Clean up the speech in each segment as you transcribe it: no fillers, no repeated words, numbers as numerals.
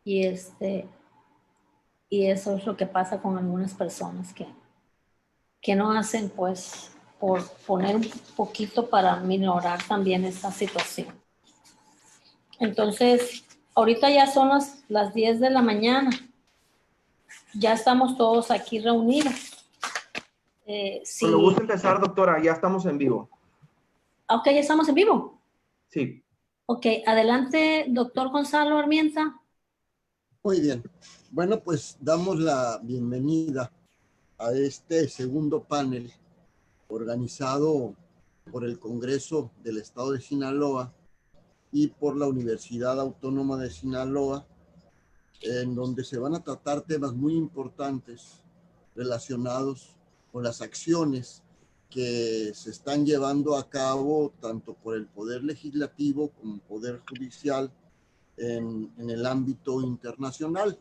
Y, y eso es lo que pasa con algunas personas que no hacen, pues, por poner un poquito para minorar también esta situación. Entonces, ahorita ya son las 10 de la mañana. Ya estamos todos aquí reunidos. Cuando guste empezar, doctora, ya estamos en vivo. Ok, ya estamos en vivo. Sí. Ok, adelante, doctor Gonzalo Armienta. Muy bien. Bueno, pues damos la bienvenida a este segundo panel organizado por el Congreso del Estado de Sinaloa y por la Universidad Autónoma de Sinaloa, en donde se van a tratar temas muy importantes relacionados con las acciones que se están llevando a cabo tanto por el Poder Legislativo como el Poder Judicial en el ámbito internacional.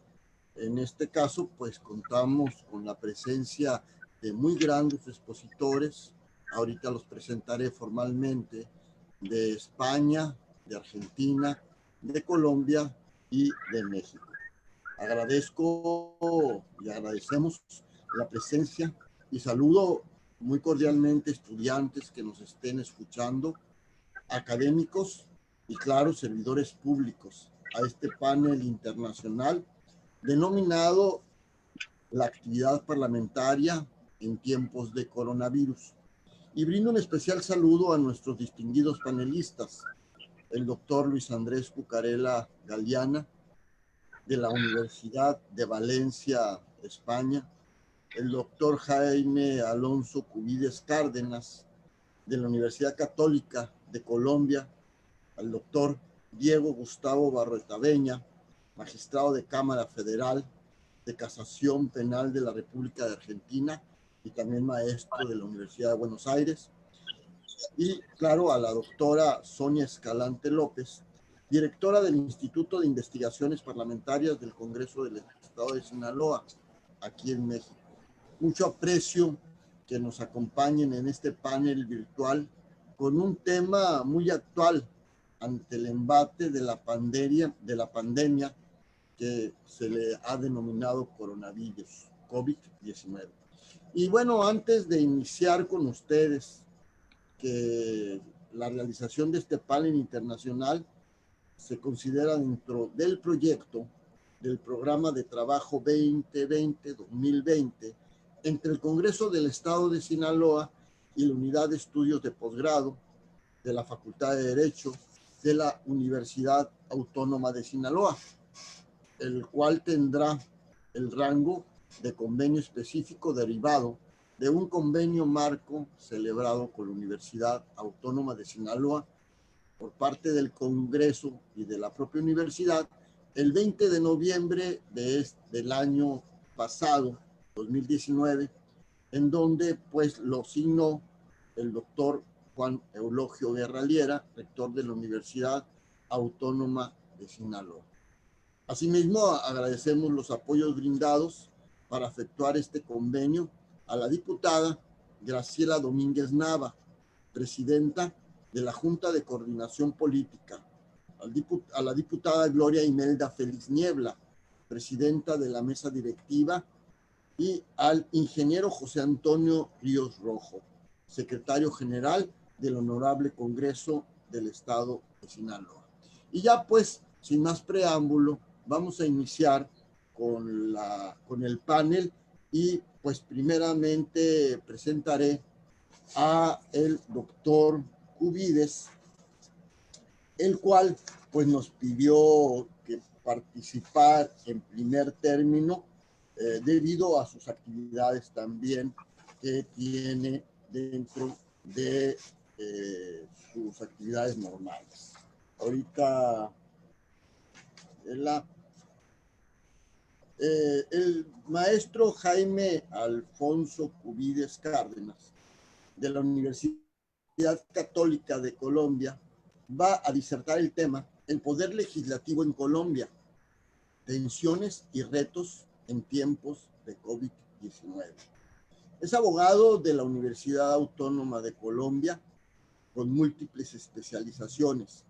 En este caso, pues contamos con la presencia de muy grandes expositores. Ahorita los presentaré formalmente, de España, de Argentina, de Colombia y de México. Agradezco y agradecemos la presencia y saludo muy cordialmente estudiantes que nos estén escuchando, académicos y, claro, servidores públicos a este panel internacional denominado la actividad parlamentaria en tiempos de coronavirus. Y brindo un especial saludo a nuestros distinguidos panelistas, el doctor Luis Andrés Cucarella Galeana, de la Universidad de Valencia, España, el doctor Jaime Alonso Cubides Cárdenas, de la Universidad Católica de Colombia, al doctor Diego Gustavo Barroetaveña, magistrado de Cámara Federal de Casación Penal de la República de Argentina y también maestro de la Universidad de Buenos Aires, y claro, a la doctora Sonia Escalante López, directora del Instituto de Investigaciones Parlamentarias del Congreso del Estado de Sinaloa, aquí en México. Mucho aprecio que nos acompañen en este panel virtual con un tema muy actual ante el embate de la pandemia que se le ha denominado coronavirus, COVID-19. Y bueno, antes de iniciar con ustedes que la realización de este panel internacional se considera dentro del proyecto del programa de trabajo 2020-2020 entre el Congreso del Estado de Sinaloa y la Unidad de Estudios de Posgrado de la Facultad de Derecho de la Universidad Autónoma de Sinaloa, el cual tendrá el rango de convenio específico derivado de un convenio marco celebrado con la Universidad Autónoma de Sinaloa por parte del Congreso y de la propia universidad el 20 de noviembre del año pasado, 2019, en donde pues lo signó el doctor Juan Eulogio Guerra Liera, rector de la Universidad Autónoma de Sinaloa. Asimismo, agradecemos los apoyos brindados para efectuar este convenio a la diputada Graciela Domínguez Nava, presidenta de la Junta de Coordinación Política, a la diputada Gloria Imelda Félix Niebla, presidenta de la mesa directiva, y al ingeniero José Antonio Ríos Rojo, secretario general del Honorable Congreso del Estado de Sinaloa. Y ya pues, sin más preámbulo, vamos a iniciar con el panel y pues primeramente presentaré a el doctor Cubides, el cual pues nos pidió que participar en primer término debido a sus actividades también que tiene dentro de sus actividades normales. Ahorita el maestro Jaime Alfonso Cubides Cárdenas, de la Universidad Católica de Colombia, va a disertar el tema El Poder Legislativo en Colombia, tensiones y retos en tiempos de COVID-19. Es abogado de la Universidad Autónoma de Colombia con múltiples especializaciones.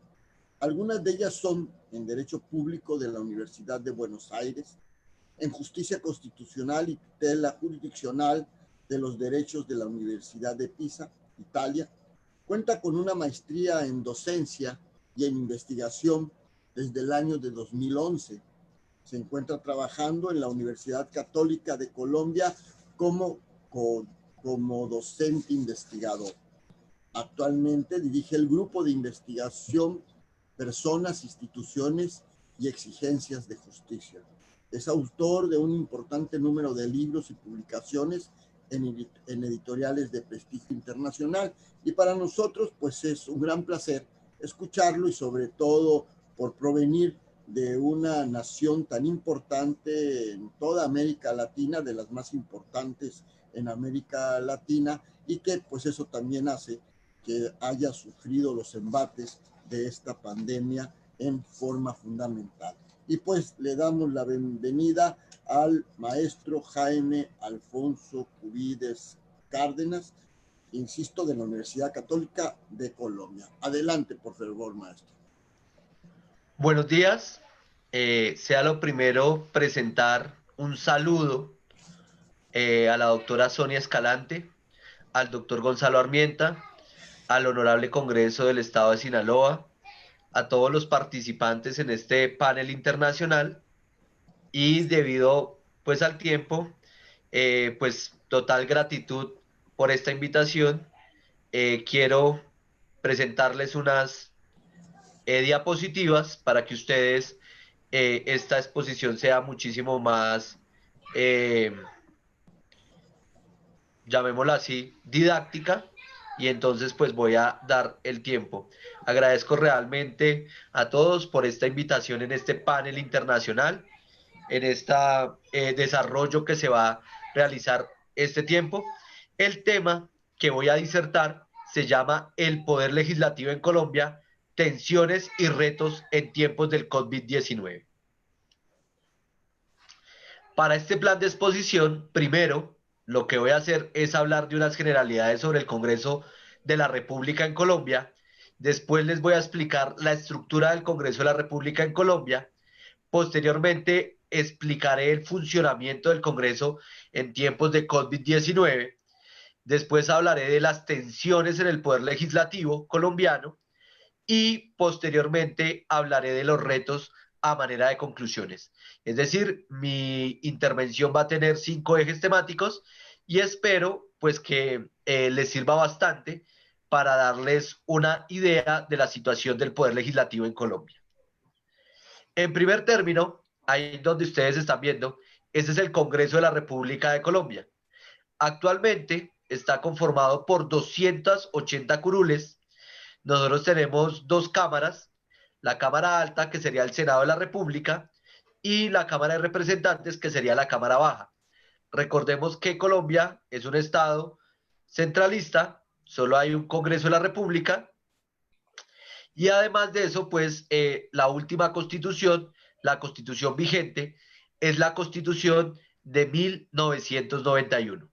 Algunas de ellas son en Derecho Público de la Universidad de Buenos Aires, en Justicia Constitucional y Tutela Jurisdiccional de los Derechos de la Universidad de Pisa, Italia. Cuenta con una maestría en docencia y en investigación desde el año de 2011. Se encuentra trabajando en la Universidad Católica de Colombia como docente investigador. Actualmente dirige el grupo de investigación Personas, Instituciones y Exigencias de Justicia. Es autor de un importante número de libros y publicaciones en editoriales de prestigio internacional, y para nosotros pues es un gran placer escucharlo, y sobre todo por provenir de una nación tan importante en toda América Latina, de las más importantes en América Latina, y que pues eso también hace que haya sufrido los embates de esta pandemia en forma fundamental. Y pues le damos la bienvenida al maestro Jaime Alfonso Cubides Cárdenas, insisto, de la Universidad Católica de Colombia. Adelante, por favor, maestro. Buenos días. Sea lo primero presentar un saludo a la doctora Sonia Escalante, al doctor Gonzalo Armienta, al Honorable Congreso del Estado de Sinaloa, a todos los participantes en este panel internacional, y debido pues al tiempo, pues total gratitud por esta invitación. Quiero presentarles unas diapositivas para que ustedes esta exposición sea muchísimo más, llamémosla así, didáctica, y entonces pues voy a dar el tiempo. Agradezco realmente a todos por esta invitación en este panel internacional, en este desarrollo que se va a realizar este tiempo. El tema que voy a disertar se llama El Poder Legislativo en Colombia, tensiones y retos en tiempos del COVID-19. Para este plan de exposición, primero, lo que voy a hacer es hablar de unas generalidades sobre el Congreso de la República en Colombia. Después les voy a explicar la estructura del Congreso de la República en Colombia. Posteriormente, explicaré el funcionamiento del Congreso en tiempos de COVID-19. Después hablaré de las tensiones en el Poder Legislativo colombiano. Y posteriormente hablaré de los retos a manera de conclusiones. Es decir, mi intervención va a tener 5 ejes temáticos, y espero pues que les sirva bastante para darles una idea de la situación del Poder Legislativo en Colombia. En primer término, ahí donde ustedes están viendo, este es el Congreso de la República de Colombia. Actualmente está conformado por 280 curules. Nosotros tenemos 2 cámaras, la Cámara Alta, que sería el Senado de la República, y la Cámara de Representantes, que sería la Cámara Baja. Recordemos que Colombia es un estado centralista, solo hay un Congreso de la República, y además de eso, pues la última constitución, la constitución vigente, es la Constitución de 1991.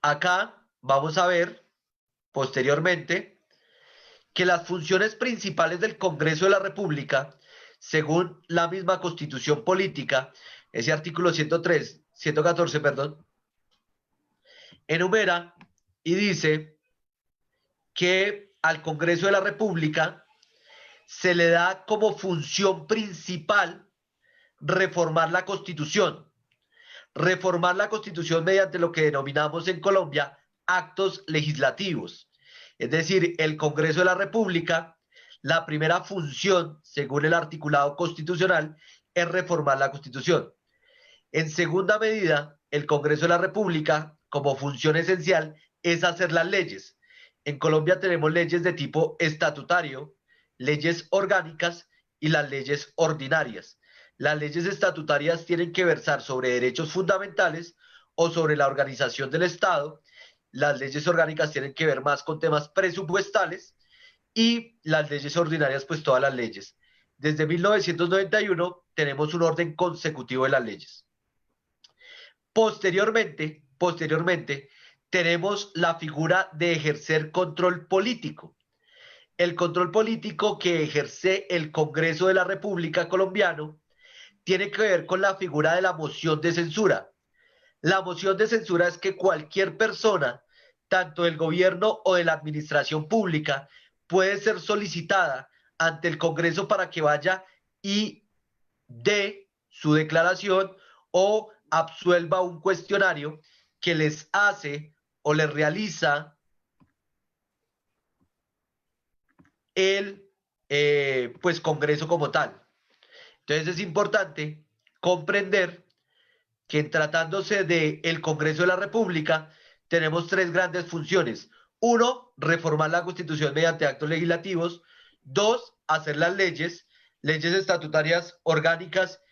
Acá vamos a ver posteriormente que las funciones principales del Congreso de la República, según la misma Constitución Política, ese artículo 114, enumera y dice que al Congreso de la República se le da como función principal reformar la Constitución mediante lo que denominamos en Colombia actos legislativos. Es decir, el Congreso de la República, la primera función, según el articulado constitucional, es reformar la Constitución. En segunda medida, el Congreso de la República, como función esencial, es hacer las leyes. En Colombia tenemos leyes de tipo estatutario, leyes orgánicas y las leyes ordinarias. Las leyes estatutarias tienen que versar sobre derechos fundamentales o sobre la organización del Estado. Las leyes orgánicas tienen que ver más con temas presupuestales, y las leyes ordinarias, pues todas las leyes. Desde 1991 tenemos un orden consecutivo de las leyes. Posteriormente, tenemos la figura de ejercer control político. El control político que ejerce el Congreso de la República colombiano tiene que ver con la figura de la moción de censura. La moción de censura es que cualquier persona, tanto del gobierno o de la administración pública, puede ser solicitada ante el Congreso para que vaya y dé su declaración o absuelva un cuestionario que les hace o les realiza el pues Congreso como tal. Entonces es importante comprender que tratándose del Congreso de la República tenemos tres grandes funciones. Uno, reformar la Constitución mediante actos legislativos. Dos, hacer las leyes, leyes estatutarias orgánicas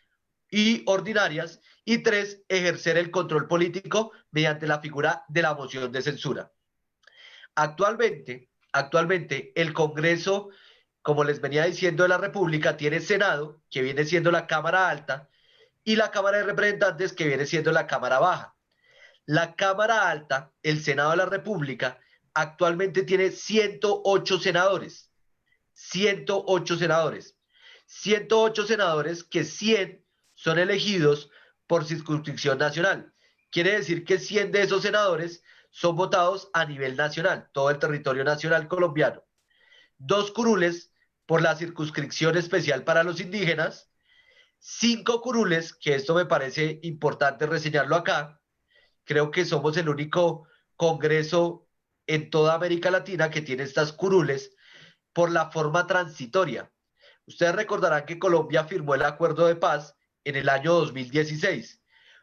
y ordinarias. Y tres, ejercer el control político mediante la figura de la moción de censura. Actualmente el Congreso, como les venía diciendo, de la República tiene Senado, que viene siendo la Cámara Alta, y la Cámara de Representantes, que viene siendo la Cámara Baja. La Cámara Alta, el Senado de la República, actualmente tiene 108 senadores. 108 senadores. 108 senadores que 100 son elegidos por circunscripción nacional. Quiere decir que 100 de esos senadores son votados a nivel nacional, todo el territorio nacional colombiano. 2 curules por la circunscripción especial para los indígenas, 5 curules, que esto me parece importante reseñarlo acá. Creo que somos el único congreso en toda América Latina que tiene estas curules por la forma transitoria. Ustedes recordarán que Colombia firmó el acuerdo de paz en el año 2016.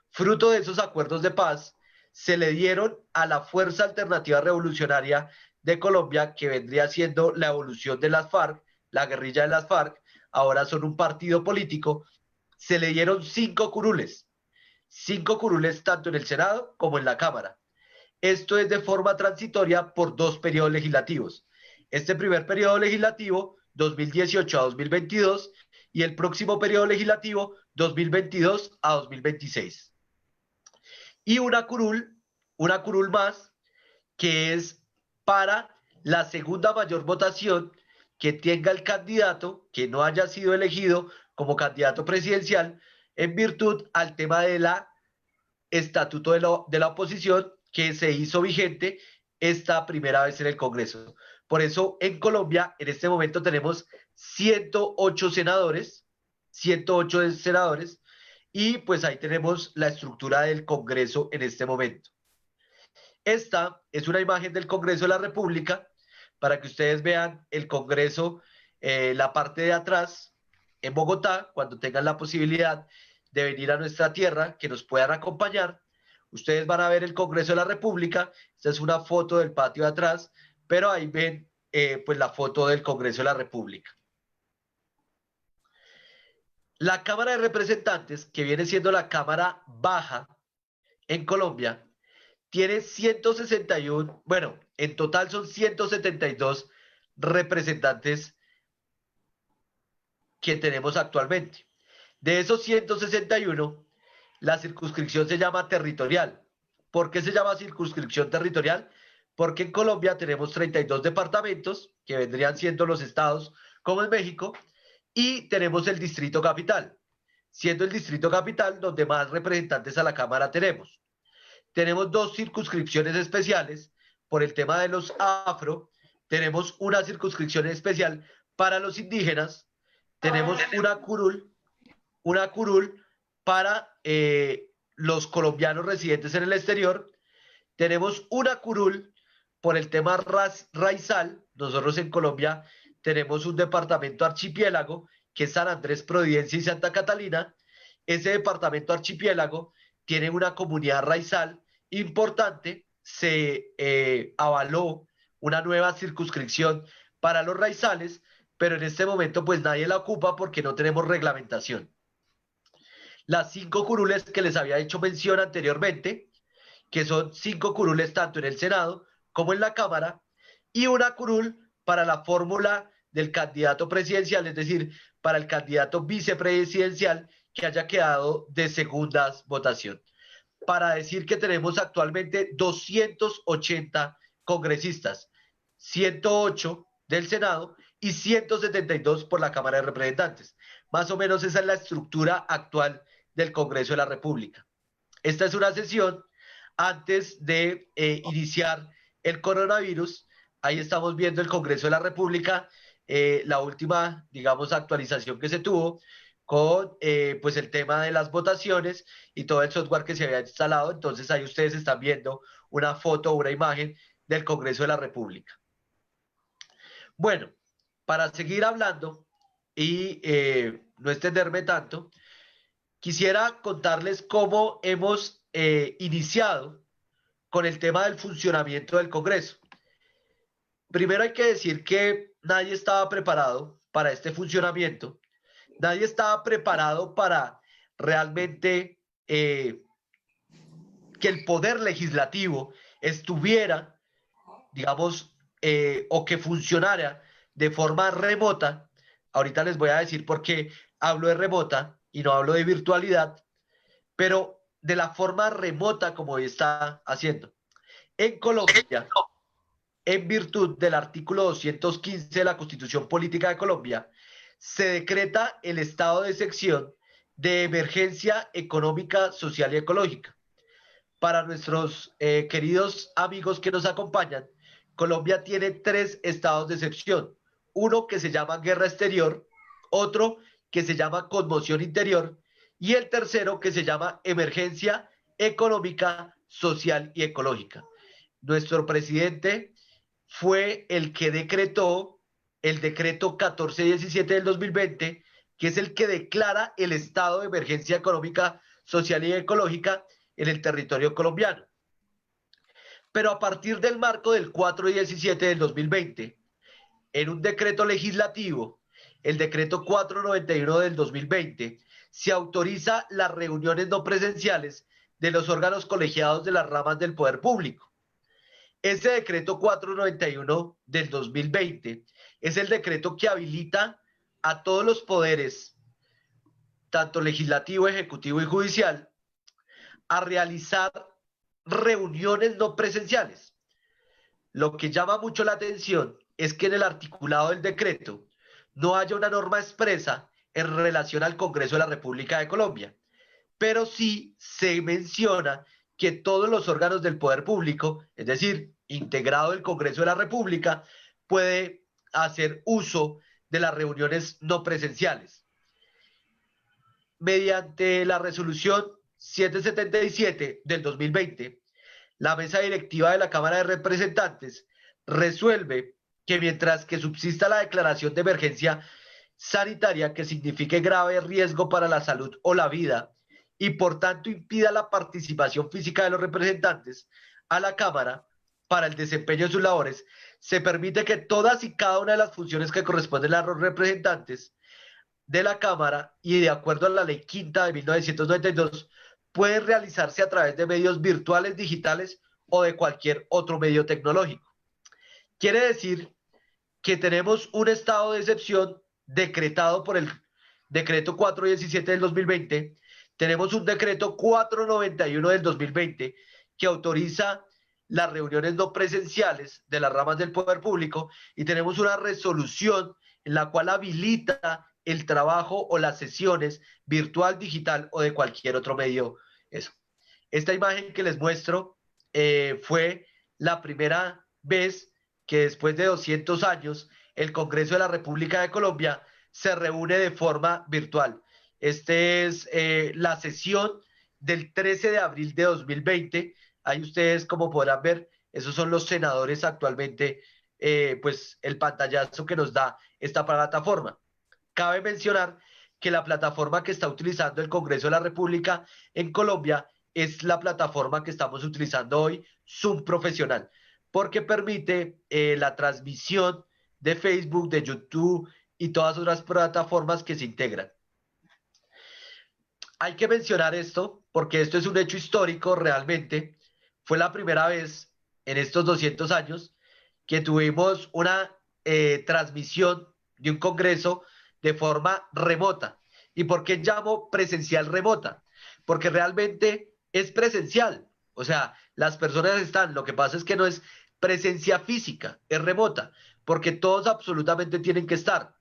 Fruto de esos acuerdos de paz, se le dieron a la Fuerza Alternativa Revolucionaria de Colombia, que vendría siendo la evolución de las FARC, la guerrilla de las FARC, ahora son un partido político, se le dieron 5 curules. 5 curules tanto en el Senado como en la Cámara. Esto es de forma transitoria por 2 periodos legislativos. Este primer periodo legislativo, 2018 a 2022, y el próximo periodo legislativo, 2022 a 2026. Y una curul más, que es para la segunda mayor votación que tenga el candidato que no haya sido elegido como candidato presidencial en virtud al tema de la estatuto de la oposición que se hizo vigente esta primera vez en el Congreso. Por eso en Colombia en este momento tenemos 108 senadores, 108 senadores, y pues ahí tenemos la estructura del Congreso en este momento. Esta es una imagen del Congreso de la República para que ustedes vean el Congreso, la parte de atrás en Bogotá, cuando tengan la posibilidad de venir a nuestra tierra, que nos puedan acompañar. Ustedes van a ver el Congreso de la República. Esta es una foto del patio de atrás, pero ahí ven pues la foto del Congreso de la República. La Cámara de Representantes, que viene siendo la Cámara Baja en Colombia, tiene 161, bueno, en total son 172 representantes que tenemos actualmente. De esos 161, la circunscripción se llama territorial. ¿Por qué se llama circunscripción territorial? Porque en Colombia tenemos 32 departamentos, que vendrían siendo los estados, como en México, y tenemos el distrito capital, siendo el distrito capital donde más representantes a la Cámara tenemos. Tenemos 2 circunscripciones especiales por el tema de los afro, tenemos una circunscripción especial para los indígenas, tenemos una curul para los colombianos residentes en el exterior, tenemos una curul por el tema raizal. Nosotros en Colombia tenemos un departamento archipiélago que es San Andrés, Providencia y Santa Catalina. Ese departamento archipiélago tiene una comunidad raizal importante. Se avaló una nueva circunscripción para los raizales, pero en este momento pues nadie la ocupa porque no tenemos reglamentación. Las 5 curules que les había hecho mención anteriormente, que son 5 curules tanto en el Senado como en la Cámara, y una curul para la fórmula del candidato presidencial, es decir, para el candidato vicepresidencial que haya quedado de segundas votación. Para decir que tenemos actualmente 280 congresistas, 108 del Senado y 172 por la Cámara de Representantes. Más o menos esa es la estructura actual del Congreso de la República. Esta es una sesión antes de iniciar el coronavirus. Ahí estamos viendo el Congreso de la República, la última, digamos, actualización que se tuvo con pues el tema de las votaciones y todo el software que se había instalado. Entonces ahí ustedes están viendo una foto o una imagen del Congreso de la República. Bueno, para seguir hablando y no extenderme tanto, quisiera contarles cómo hemos iniciado con el tema del funcionamiento del Congreso. Primero hay que decir que nadie estaba preparado para este funcionamiento. Nadie estaba preparado para realmente que el poder legislativo estuviera, digamos, o que funcionara de forma remota. Ahorita les voy a decir por qué hablo de remota y no hablo de virtualidad, pero de la forma remota como hoy está haciendo. En Colombia, en virtud del artículo 215 de la Constitución Política de Colombia, se decreta el estado de excepción de emergencia económica, social y ecológica. Para nuestros queridos amigos que nos acompañan, Colombia tiene 3 estados de excepción. Uno que se llama guerra exterior, otro que se llama conmoción interior y el tercero que se llama emergencia económica, social y ecológica. Nuestro presidente fue el que decretó el decreto 1417 del 2020, que es el que declara el estado de emergencia económica, social y ecológica en el territorio colombiano. Pero a partir del marco del 417 del 2020, en un decreto legislativo, el decreto 491 del 2020, se autoriza las reuniones no presenciales de los órganos colegiados de las ramas del poder público. Ese decreto 491 del 2020 es el decreto que habilita a todos los poderes, tanto legislativo, ejecutivo y judicial, a realizar reuniones no presenciales. Lo que llama mucho la atención es que en el articulado del decreto no haya una norma expresa en relación al Congreso de la República de Colombia, pero sí se menciona que todos los órganos del poder público, es decir, integrado el Congreso de la República, puede hacer uso de las reuniones no presenciales. Mediante la resolución 777 del 2020, la mesa directiva de la Cámara de Representantes resuelve que mientras que subsista la declaración de emergencia sanitaria que signifique grave riesgo para la salud o la vida y por tanto impida la participación física de los representantes a la Cámara para el desempeño de sus labores, se permite que todas y cada una de las funciones que corresponden a los representantes de la Cámara y de acuerdo a la Ley Quinta de 1992 pueden realizarse a través de medios virtuales, digitales o de cualquier otro medio tecnológico. Quiere decir que tenemos un estado de excepción decretado por el decreto 417 del 2020, tenemos un decreto 491 del 2020 que autoriza las reuniones no presenciales de las ramas del poder público y tenemos una resolución en la cual habilita el trabajo o las sesiones virtual, digital o de cualquier otro medio. Eso. Esta imagen que les muestro fue la primera vez que después de 200 años el Congreso de la República de Colombia se reúne de forma virtual. Esta es la sesión del 13 de abril de 2020. Ahí ustedes, como podrán ver, esos son los senadores actualmente, pues el pantallazo que nos da esta plataforma. Cabe mencionar que la plataforma que está utilizando el Congreso de la República en Colombia es la plataforma que estamos utilizando hoy, Zoom Profesional, porque permite la transmisión de Facebook, de YouTube y todas otras plataformas que se integran. Hay que mencionar esto porque esto es un hecho histórico realmente. Fue la primera vez en estos 200 años que tuvimos una transmisión de un congreso de forma remota. ¿Y por qué llamo presencial remota? Porque realmente es presencial. O sea, las personas están, lo que pasa es que no es presencia física, es remota. porque todos absolutamente tienen que estar.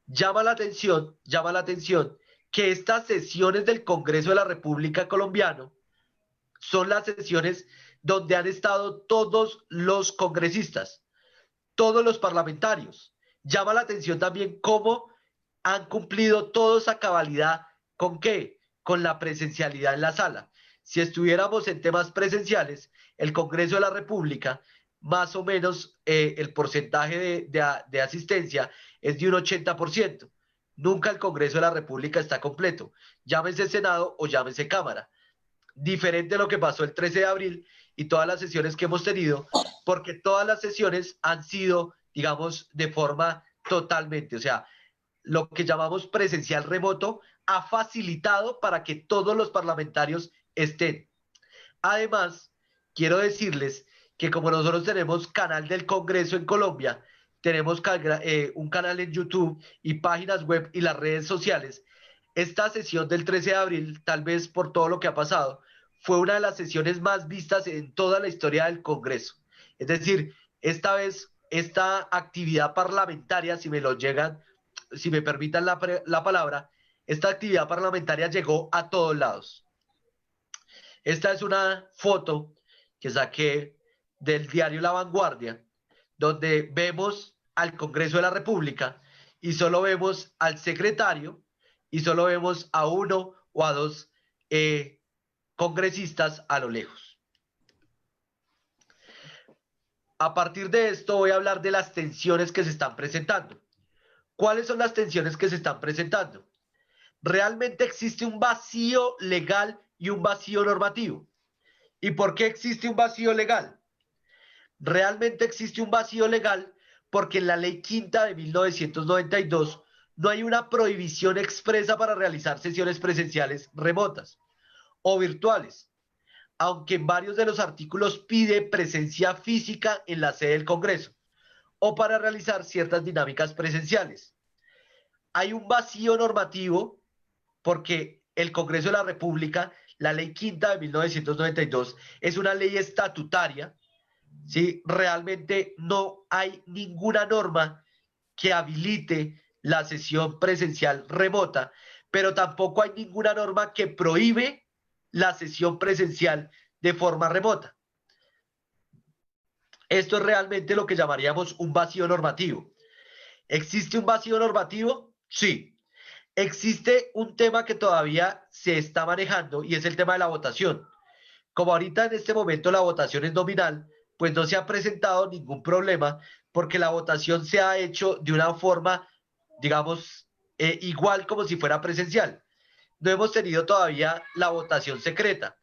Llama la atención que estas sesiones del Congreso de la República Colombiano son las sesiones donde han estado todos los congresistas, todos los parlamentarios. Llama la atención también cómo han cumplido todos a cabalidad. ¿Con qué? Con la presencialidad en la sala. Si estuviéramos en temas presenciales, el Congreso de la República, más o menos el porcentaje de asistencia es de un 80%. Nunca el Congreso de la República está completo, llámese Senado o llámese Cámara. Diferente a lo que pasó el 13 de abril y todas las sesiones que hemos tenido, porque todas las sesiones han sido, digamos, de forma totalmente, o sea, lo que llamamos presencial remoto ha facilitado para que todos los parlamentarios estén. Además, quiero decirles que como nosotros tenemos canal del Congreso en Colombia, tenemos un canal en YouTube y páginas web y las redes sociales, esta sesión del 13 de abril, tal vez por todo lo que ha pasado, fue una de las sesiones más vistas en toda la historia del Congreso. Es decir, esta vez, esta actividad parlamentaria, si me permitan la palabra, esta actividad parlamentaria llegó a todos lados. Esta es una foto que saqué del diario La Vanguardia, donde vemos al Congreso de la República y solo vemos al secretario y solo vemos a uno o a dos congresistas a lo lejos. A partir de esto voy a hablar de las tensiones que se están presentando. ¿Cuáles son las tensiones que se están presentando? Realmente existe un vacío legal y un vacío normativo. ¿Y por qué existe un vacío legal? Realmente existe un vacío legal porque en la Ley Quinta de 1992 no hay una prohibición expresa para realizar sesiones presenciales remotas o virtuales, aunque en varios de los artículos pide presencia física en la sede del Congreso o para realizar ciertas dinámicas presenciales. Hay un vacío normativo porque el Congreso de la República, la Ley Quinta de 1992, es una ley estatutaria, ¿sí? Realmente no hay ninguna norma que habilite la sesión presencial remota, pero tampoco hay ninguna norma que prohíbe la sesión presencial de forma remota. Esto es realmente lo que llamaríamos un vacío normativo. ¿Existe un vacío normativo? Sí. Existe un tema que todavía se está manejando y es el tema de la votación. Como ahorita en este momento la votación es nominal, pues no se ha presentado ningún problema porque la votación se ha hecho de una forma, digamos, igual como si fuera presencial. No hemos tenido todavía la votación secreta.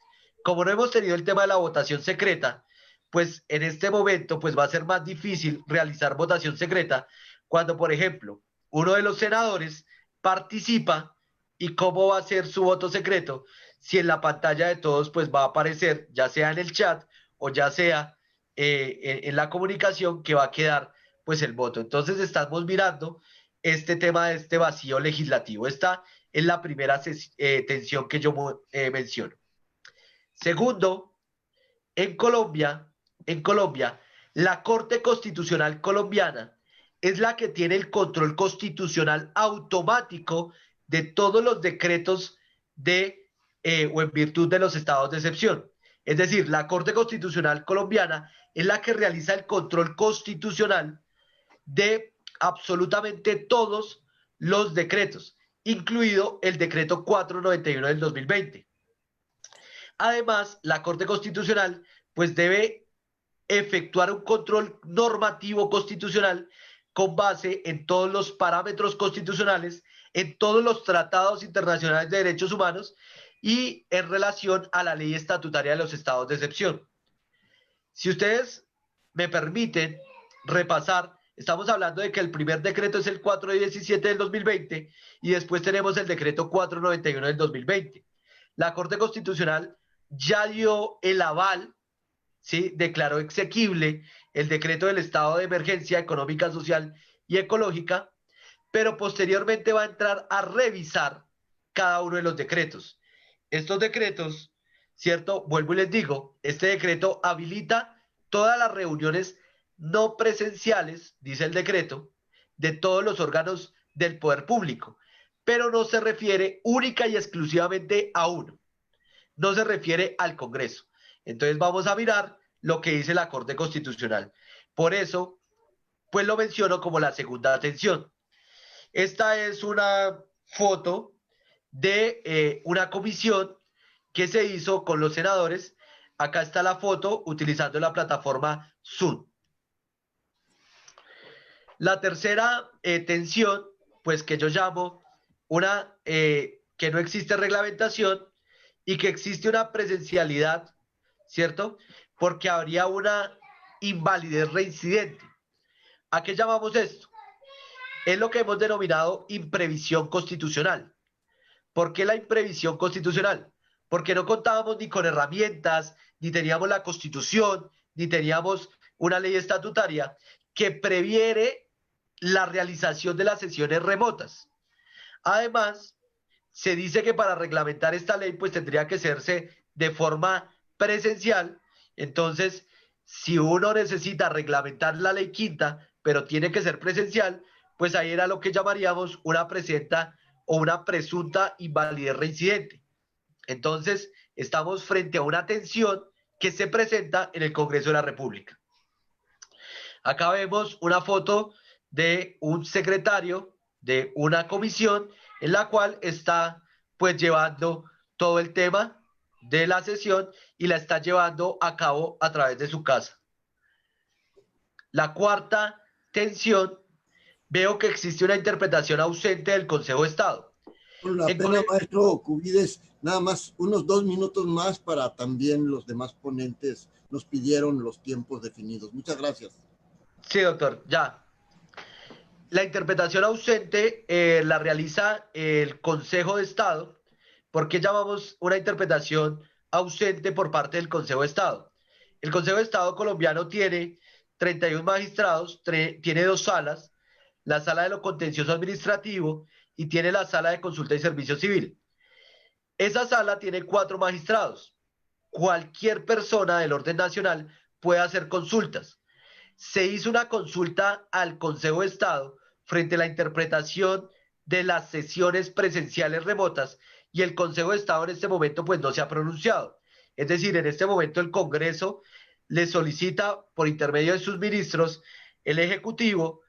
Como no hemos tenido el tema de la votación secreta, pues en este momento pues va a ser más difícil realizar votación secreta cuando, por ejemplo, uno de los senadores participa y cómo va a ser su voto secreto si en la pantalla de todos pues va a aparecer, ya sea en el chat o ya sea en la comunicación, que va a quedar pues el voto. Entonces estamos mirando este tema de este vacío legislativo. Esta es la primera tensión que yo menciono. Segundo, en Colombia, la Corte Constitucional colombiana es la que tiene el control constitucional automático de todos los decretos o en virtud de los estados de excepción. Es decir, la Corte Constitucional colombiana es la que realiza el control constitucional de absolutamente todos los decretos, incluido el decreto 491 del 2020. Además, la Corte Constitucional pues debe efectuar un control normativo constitucional con base en todos los parámetros constitucionales, en todos los tratados internacionales de derechos humanos y en relación a la ley estatutaria de los estados de excepción. Si ustedes me permiten repasar, estamos hablando de que el primer decreto es el 417 del 2020 y después tenemos el decreto 491 del 2020. La Corte Constitucional ya dio el aval, ¿sí? Declaró exequible el decreto del estado de emergencia económica, social y ecológica, pero posteriormente va a entrar a revisar cada uno de los decretos. Estos decretos, ¿cierto? Vuelvo y les digo, este decreto habilita todas las reuniones no presenciales, dice el decreto, de todos los órganos del poder público, pero no se refiere única y exclusivamente a uno, no se refiere al Congreso. Entonces vamos a mirar lo que dice la Corte Constitucional. Por eso, pues lo menciono como la segunda atención. Esta es una foto de una comisión que se hizo con los senadores. Acá está la foto utilizando la plataforma Zoom. La tercera tensión, pues que yo llamo una que no existe reglamentación y que existe una presencialidad, ¿cierto? Porque habría una invalidez reincidente. ¿A qué llamamos esto? Es lo que hemos denominado imprevisión constitucional. ¿Por qué la imprevisión constitucional? Porque no contábamos ni con herramientas, ni teníamos la Constitución, ni teníamos una ley estatutaria que previere la realización de las sesiones remotas. Además, se dice que para reglamentar esta ley, pues tendría que hacerse de forma presencial. Entonces, si uno necesita reglamentar la ley quinta, pero tiene que ser presencial, pues ahí era lo que llamaríamos una presenta o una presunta invalidez reincidente. Entonces, estamos frente a una tensión que se presenta en el Congreso de la República. Acá vemos una foto de un secretario de una comisión en la cual está pues llevando todo el tema de la sesión y la está llevando a cabo a través de su casa. La cuarta tensión, veo que existe una interpretación ausente del Consejo de Estado. Por la pena, maestro Cubides, nada más unos 2 minutos más para también los demás ponentes nos pidieron los tiempos definidos. Muchas gracias. Sí, doctor, ya. La interpretación ausente la realiza el Consejo de Estado. ¿Por qué llamamos una interpretación ausente por parte del Consejo de Estado? El Consejo de Estado colombiano tiene 31 magistrados, tiene 2 salas, la sala de lo contencioso administrativo y tiene la sala de consulta y servicio civil. Esa sala tiene 4 magistrados. Cualquier persona del orden nacional puede hacer consultas. Se hizo una consulta al Consejo de Estado frente a la interpretación de las sesiones presenciales remotas y el Consejo de Estado en este momento pues no se ha pronunciado. Es decir, en este momento el Congreso le solicita por intermedio de sus ministros, el Ejecutivo,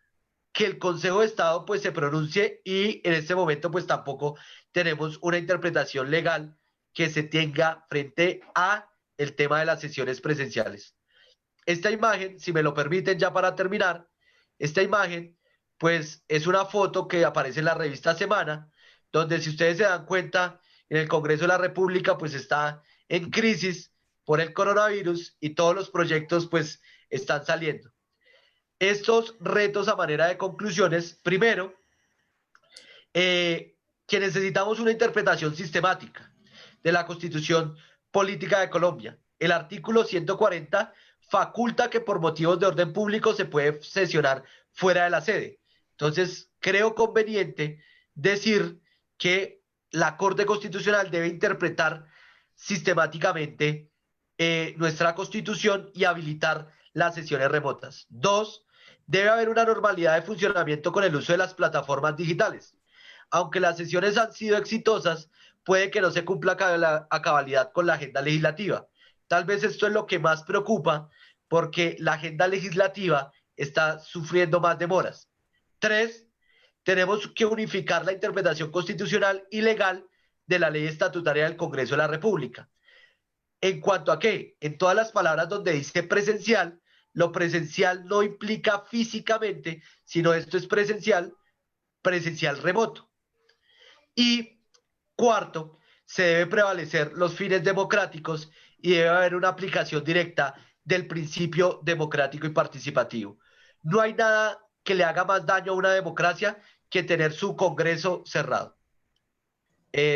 que el Consejo de Estado pues se pronuncie y en este momento pues tampoco tenemos una interpretación legal que se tenga frente a el tema de las sesiones presenciales. Esta imagen, si me lo permiten ya para terminar, esta imagen pues es una foto que aparece en la revista Semana, donde si ustedes se dan cuenta, en el Congreso de la República pues está en crisis por el coronavirus y todos los proyectos pues están saliendo. Estos retos a manera de conclusiones, primero, que necesitamos una interpretación sistemática de la Constitución Política de Colombia. El artículo 140 faculta que por motivos de orden público se puede sesionar fuera de la sede. Entonces, creo conveniente decir que la Corte Constitucional debe interpretar sistemáticamente nuestra Constitución y habilitar las sesiones remotas. 2, debe haber una normalidad de funcionamiento con el uso de las plataformas digitales. Aunque las sesiones han sido exitosas, puede que no se cumpla a cabalidad con la agenda legislativa. Tal vez esto es lo que más preocupa porque la agenda legislativa está sufriendo más demoras. 3, tenemos que unificar la interpretación constitucional y legal de la ley estatutaria del Congreso de la República. ¿En cuanto a qué? En todas las palabras donde dice presencial, lo presencial no implica físicamente, sino esto es presencial remoto. Y 4, se debe prevalecer los fines democráticos y debe haber una aplicación directa del principio democrático y participativo. No hay nada que le haga más daño a una democracia que tener su Congreso cerrado.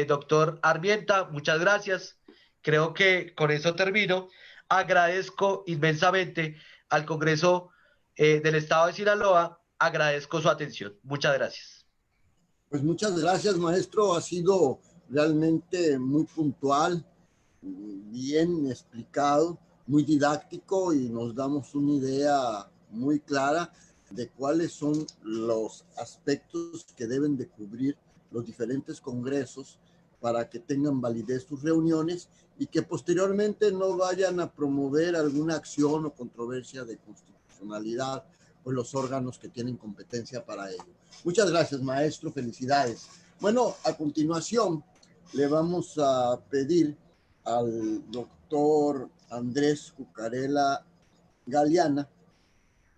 Doctor Armienta, muchas gracias. Creo que con eso termino. Agradezco inmensamente al Congreso del Estado de Sinaloa, agradezco su atención. Muchas gracias. Pues muchas gracias, maestro. Ha sido realmente muy puntual, bien explicado, muy didáctico y nos damos una idea muy clara de cuáles son los aspectos que deben de cubrir los diferentes congresos para que tengan validez sus reuniones y que posteriormente no vayan a promover alguna acción o controversia de constitucionalidad pues los órganos que tienen competencia para ello. Muchas gracias, maestro. Felicidades. Bueno, a continuación le vamos a pedir al doctor Andrés Cucarela Galeana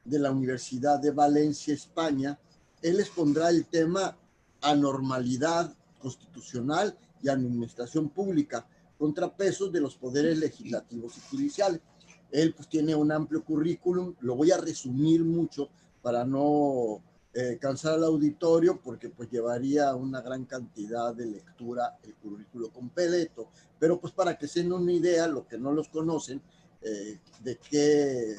de la Universidad de Valencia, España. Él expondrá el tema anormalidad constitucional y administración pública, contrapesos de los poderes legislativos y judiciales. Él pues tiene un amplio currículum, lo voy a resumir mucho para no cansar al auditorio, porque pues llevaría una gran cantidad de lectura el currículo completo, pero pues para que se den una idea, los que no los conocen, de qué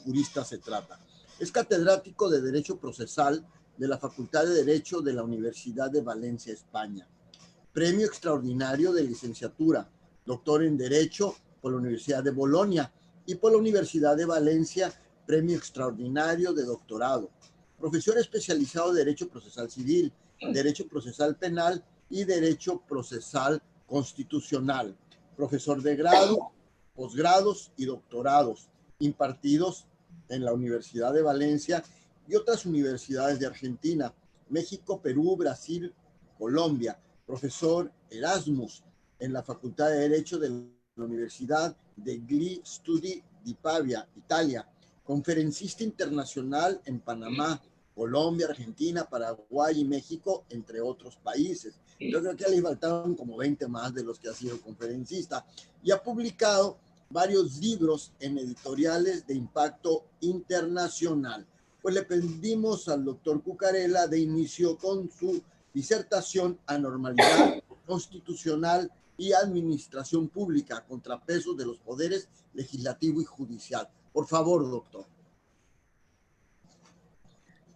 jurista se trata. Es catedrático de Derecho Procesal de la Facultad de Derecho de la Universidad de Valencia, España. Premio extraordinario de licenciatura, doctor en Derecho por la Universidad de Bolonia y por la Universidad de Valencia, premio extraordinario de doctorado. Profesor especializado de Derecho Procesal Civil, Derecho Procesal Penal y Derecho Procesal Constitucional. Profesor de grado, posgrados y doctorados impartidos en la Universidad de Valencia y otras universidades de Argentina, México, Perú, Brasil, Colombia. Profesor Erasmus en la Facultad de Derecho de la Universidad de Gli Studi di Pavia, Italia. Conferencista internacional en Panamá, Colombia, Argentina, Paraguay y México, entre otros países. Yo creo que le faltaron como 20 más de los que ha sido conferencista. Y ha publicado varios libros en editoriales de impacto internacional. Pues le pedimos al doctor Cucarela de inicio con su disertación Anormalidad constitucional y administración pública, contrapesos de los poderes legislativo y judicial. Por favor, doctor.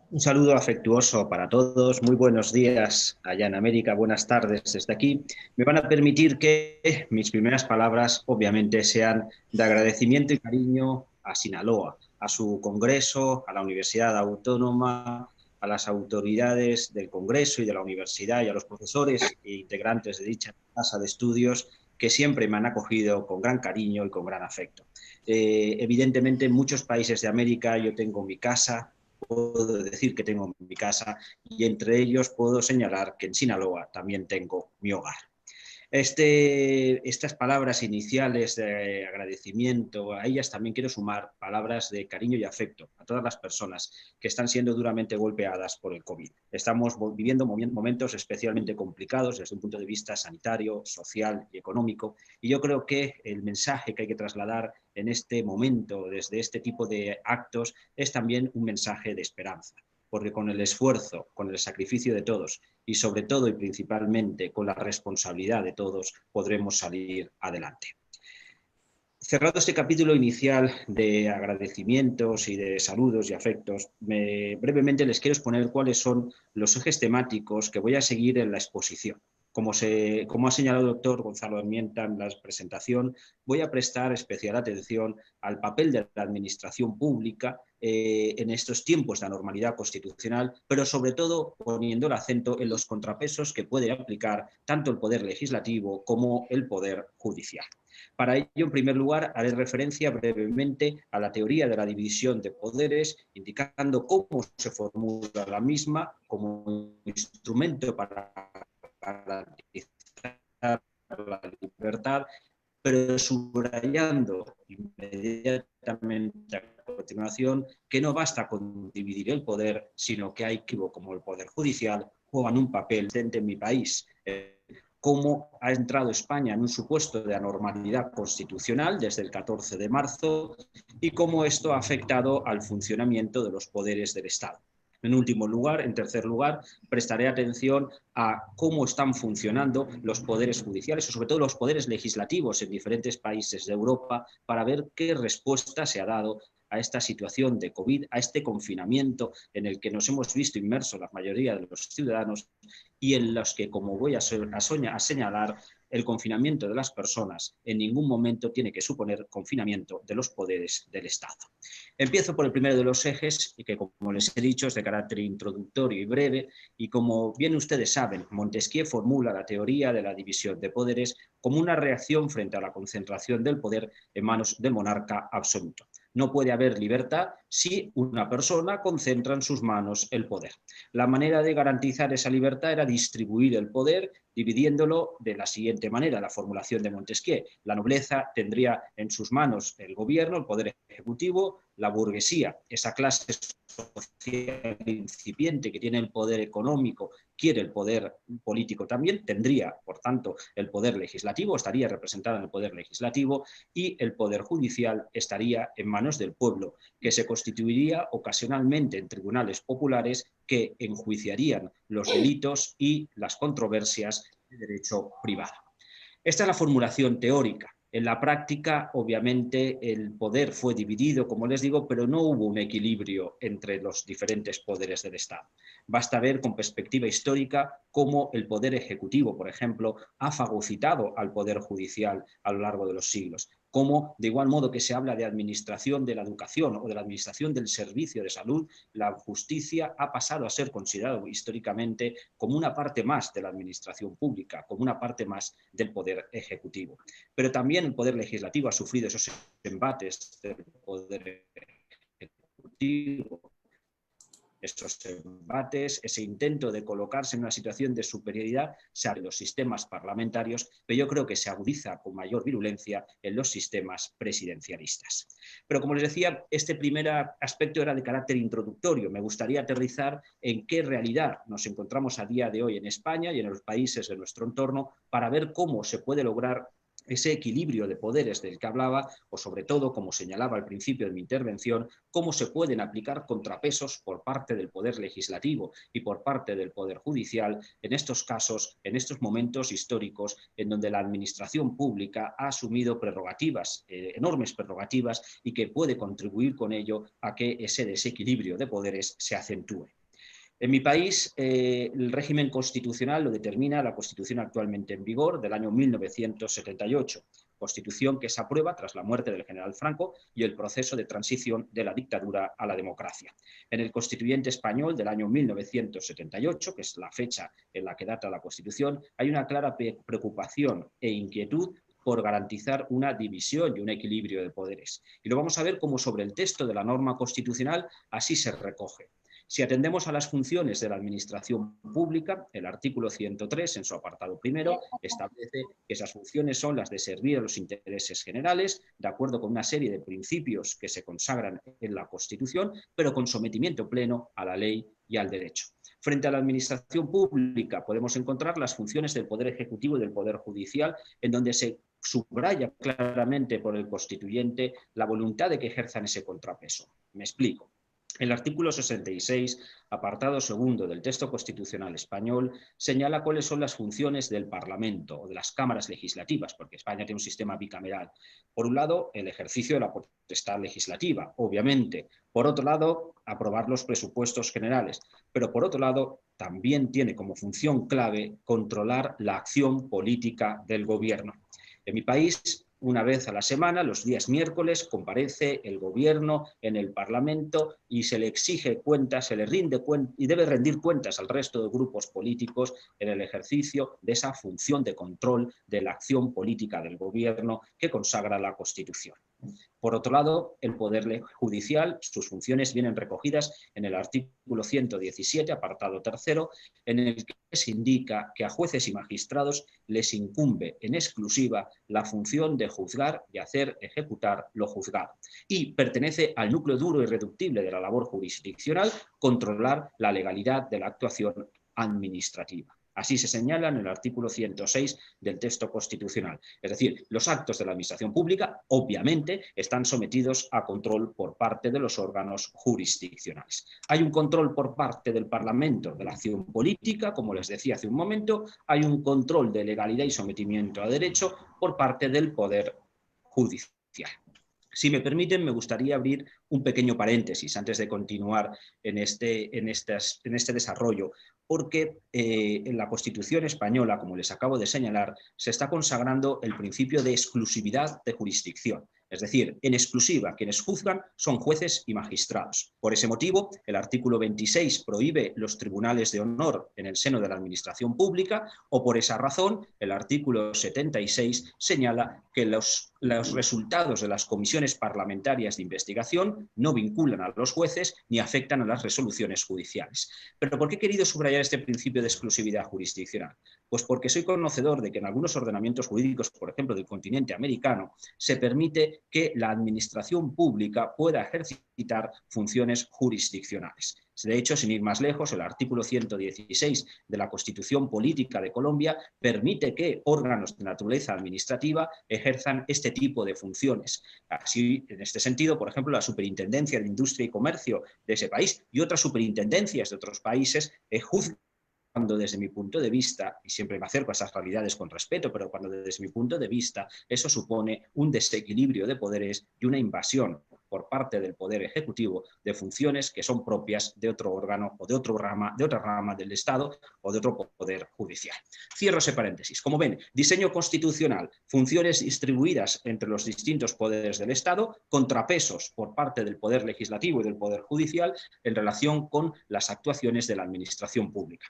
Un saludo afectuoso para todos. Muy buenos días allá en América. Buenas tardes desde aquí. Me van a permitir que mis primeras palabras, obviamente, sean de agradecimiento y cariño a Sinaloa, a su Congreso, a la Universidad Autónoma, a las autoridades del Congreso y de la Universidad y a los profesores e integrantes de dicha casa de estudios que siempre me han acogido con gran cariño y con gran afecto. Evidentemente, en muchos países de América yo tengo mi casa, puedo decir que tengo mi casa, y entre ellos puedo señalar que en Sinaloa también tengo mi hogar. Estas palabras iniciales de agradecimiento, a ellas también quiero sumar palabras de cariño y afecto a todas las personas que están siendo duramente golpeadas por el COVID. Estamos viviendo momentos especialmente complicados desde un punto de vista sanitario, social y económico, y yo creo que el mensaje que hay que trasladar en este momento, desde este tipo de actos, es también un mensaje de esperanza, porque con el esfuerzo, con el sacrificio de todos y sobre todo y principalmente con la responsabilidad de todos, podremos salir adelante. Cerrado este capítulo inicial de agradecimientos y de saludos y afectos, brevemente les quiero exponer cuáles son los ejes temáticos que voy a seguir en la exposición. Como ha señalado el doctor Gonzalo Armienta en la presentación, voy a prestar especial atención al papel de la administración pública en estos tiempos de anormalidad constitucional, pero sobre todo poniendo el acento en los contrapesos que puede aplicar tanto el Poder Legislativo como el Poder Judicial. Para ello, en primer lugar, haré referencia brevemente a la teoría de la división de poderes, indicando cómo se formula la misma como instrumento para garantizar la libertad, pero subrayando inmediatamente a continuación que no basta con dividir el poder, sino que hay que, como el Poder Judicial, juegan un papel en mi país. Cómo ha entrado España en un supuesto de anormalidad constitucional desde el 14 de marzo y cómo esto ha afectado al funcionamiento de los poderes del Estado. En último lugar, en tercer lugar, prestaré atención a cómo están funcionando los poderes judiciales o sobre todo los poderes legislativos en diferentes países de Europa para ver qué respuesta se ha dado a esta situación de COVID, a este confinamiento en el que nos hemos visto inmersos la mayoría de los ciudadanos y en los que, como voy a señalar, El confinamiento de las personas en ningún momento tiene que suponer confinamiento de los poderes del Estado. Empiezo por el primero de los ejes, y que, como les he dicho, es de carácter introductorio y breve, y como bien ustedes saben, Montesquieu formula la teoría de la división de poderes como una reacción frente a la concentración del poder en manos del monarca absoluto. No puede haber libertad si una persona concentra en sus manos el poder. La manera de garantizar esa libertad era distribuir el poder, dividiéndolo de la siguiente manera, la formulación de Montesquieu. La nobleza tendría en sus manos el gobierno, el poder ejecutivo, la burguesía, esa clase social incipiente que tiene el poder económico, quiere el poder político también, tendría, por tanto, el poder legislativo, estaría representado en el poder legislativo, y el poder judicial estaría en manos del pueblo, que se constituiría ocasionalmente en tribunales populares que enjuiciarían los delitos y las controversias de derecho privado. Esta es la formulación teórica. En la práctica, obviamente, el poder fue dividido, como les digo, pero no hubo un equilibrio entre los diferentes poderes del Estado. Basta ver con perspectiva histórica cómo el poder ejecutivo, por ejemplo, ha fagocitado al poder judicial a lo largo de los siglos. Cómo, de igual modo que se habla de administración de la educación o de la administración del servicio de salud, la justicia ha pasado a ser considerado históricamente como una parte más de la administración pública, como una parte más del poder ejecutivo. Pero también el poder legislativo ha sufrido esos embates del poder ejecutivo, esos embates, ese intento de colocarse en una situación de superioridad sobre los sistemas parlamentarios, pero yo creo que se agudiza con mayor virulencia en los sistemas presidencialistas. Pero como les decía, este primer aspecto era de carácter introductorio. Me gustaría aterrizar en qué realidad nos encontramos a día de hoy en España y en los países de nuestro entorno para ver cómo se puede lograr ese equilibrio de poderes del que hablaba, o sobre todo, como señalaba al principio de mi intervención, cómo se pueden aplicar contrapesos por parte del poder legislativo y por parte del poder judicial en estos casos, en estos momentos históricos en donde la administración pública ha asumido prerrogativas, enormes prerrogativas, y que puede contribuir con ello a que ese desequilibrio de poderes se acentúe. En mi país, el régimen constitucional lo determina la Constitución actualmente en vigor del año 1978, Constitución que se aprueba tras la muerte del general Franco y el proceso de transición de la dictadura a la democracia. En el Constituyente español del año 1978, que es la fecha en la que data la Constitución, hay una clara preocupación e inquietud por garantizar una división y un equilibrio de poderes. Y lo vamos a ver como sobre el texto de la norma constitucional así se recoge. Si atendemos a las funciones de la administración pública, el artículo 103, en su apartado primero, establece que esas funciones son las de servir a los intereses generales, de acuerdo con una serie de principios que se consagran en la Constitución, pero con sometimiento pleno a la ley y al derecho. Frente a la administración pública podemos encontrar las funciones del Poder Ejecutivo y del Poder Judicial, en donde se subraya claramente por el constituyente la voluntad de que ejerzan ese contrapeso. Me explico. El artículo 66, apartado segundo del texto constitucional español, señala cuáles son las funciones del Parlamento o de las cámaras legislativas, porque España tiene un sistema bicameral. Por un lado, el ejercicio de la potestad legislativa, obviamente. Por otro lado, aprobar los presupuestos generales. Pero por otro lado, también tiene como función clave controlar la acción política del gobierno. En mi país, una vez a la semana, los días miércoles, comparece el gobierno en el Parlamento y se le exige cuentas, se le rinde cuentas y debe rendir cuentas al resto de grupos políticos en el ejercicio de esa función de control de la acción política del gobierno que consagra la Constitución. Por otro lado, el Poder Judicial, sus funciones vienen recogidas en el artículo 117, apartado tercero, en el que se indica que a jueces y magistrados les incumbe en exclusiva la función de juzgar y hacer ejecutar lo juzgado. Y pertenece al núcleo duro y irreductible de la labor jurisdiccional controlar la legalidad de la actuación administrativa. Así se señala en el artículo 106 del texto constitucional. Es decir, los actos de la administración pública, obviamente, están sometidos a control por parte de los órganos jurisdiccionales. Hay un control por parte del Parlamento de la acción política, como les decía hace un momento, hay un control de legalidad y sometimiento a derecho por parte del Poder Judicial. Si me permiten, me gustaría abrir un pequeño paréntesis antes de continuar en este desarrollo, porque en la Constitución española, como les acabo de señalar, se está consagrando el principio de exclusividad de jurisdicción. Es decir, en exclusiva, quienes juzgan son jueces y magistrados. Por ese motivo, el artículo 26 prohíbe los tribunales de honor en el seno de la administración pública, o por esa razón, el artículo 76 señala que los resultados de las comisiones parlamentarias de investigación no vinculan a los jueces ni afectan a las resoluciones judiciales. ¿Pero por qué he querido subrayar este principio de exclusividad jurisdiccional? Pues porque soy conocedor de que en algunos ordenamientos jurídicos, por ejemplo, del continente americano, se permite que la administración pública pueda ejercitar funciones jurisdiccionales. De hecho, sin ir más lejos, el artículo 116 de la Constitución Política de Colombia permite que órganos de naturaleza administrativa ejerzan este tipo de funciones. Así, en este sentido, por ejemplo, la Superintendencia de Industria y Comercio de ese país y otras superintendencias de otros países juzgan, cuando desde mi punto de vista, y siempre me acerco a esas realidades con respeto, pero cuando desde mi punto de vista eso supone un desequilibrio de poderes y una invasión por parte del Poder Ejecutivo de funciones que son propias de otro órgano o de otra rama del Estado o de otro poder judicial. Cierro ese paréntesis. Como ven, diseño constitucional, funciones distribuidas entre los distintos poderes del Estado, contrapesos por parte del Poder Legislativo y del Poder Judicial en relación con las actuaciones de la administración pública.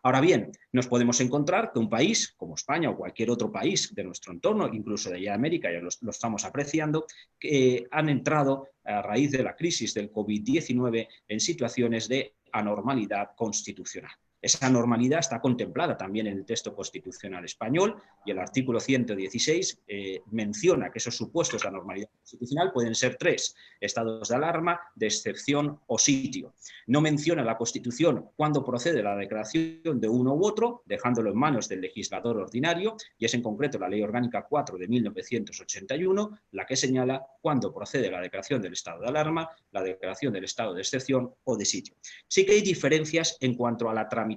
Ahora bien, nos podemos encontrar que un país como España o cualquier otro país de nuestro entorno, incluso de allá de América, ya lo estamos apreciando, que han entrado a raíz de la crisis del COVID-19 en situaciones de anormalidad constitucional. Esa anormalidad está contemplada también en el texto constitucional español y el artículo 116 menciona que esos supuestos de anormalidad constitucional pueden ser 3: estados de alarma, de excepción o sitio. No menciona la Constitución cuándo procede la declaración de uno u otro, dejándolo en manos del legislador ordinario, y es en concreto la Ley Orgánica 4 de 1981 la que señala cuándo procede la declaración del estado de alarma, la declaración del estado de excepción o de sitio. Sí que hay diferencias en cuanto a la tramitación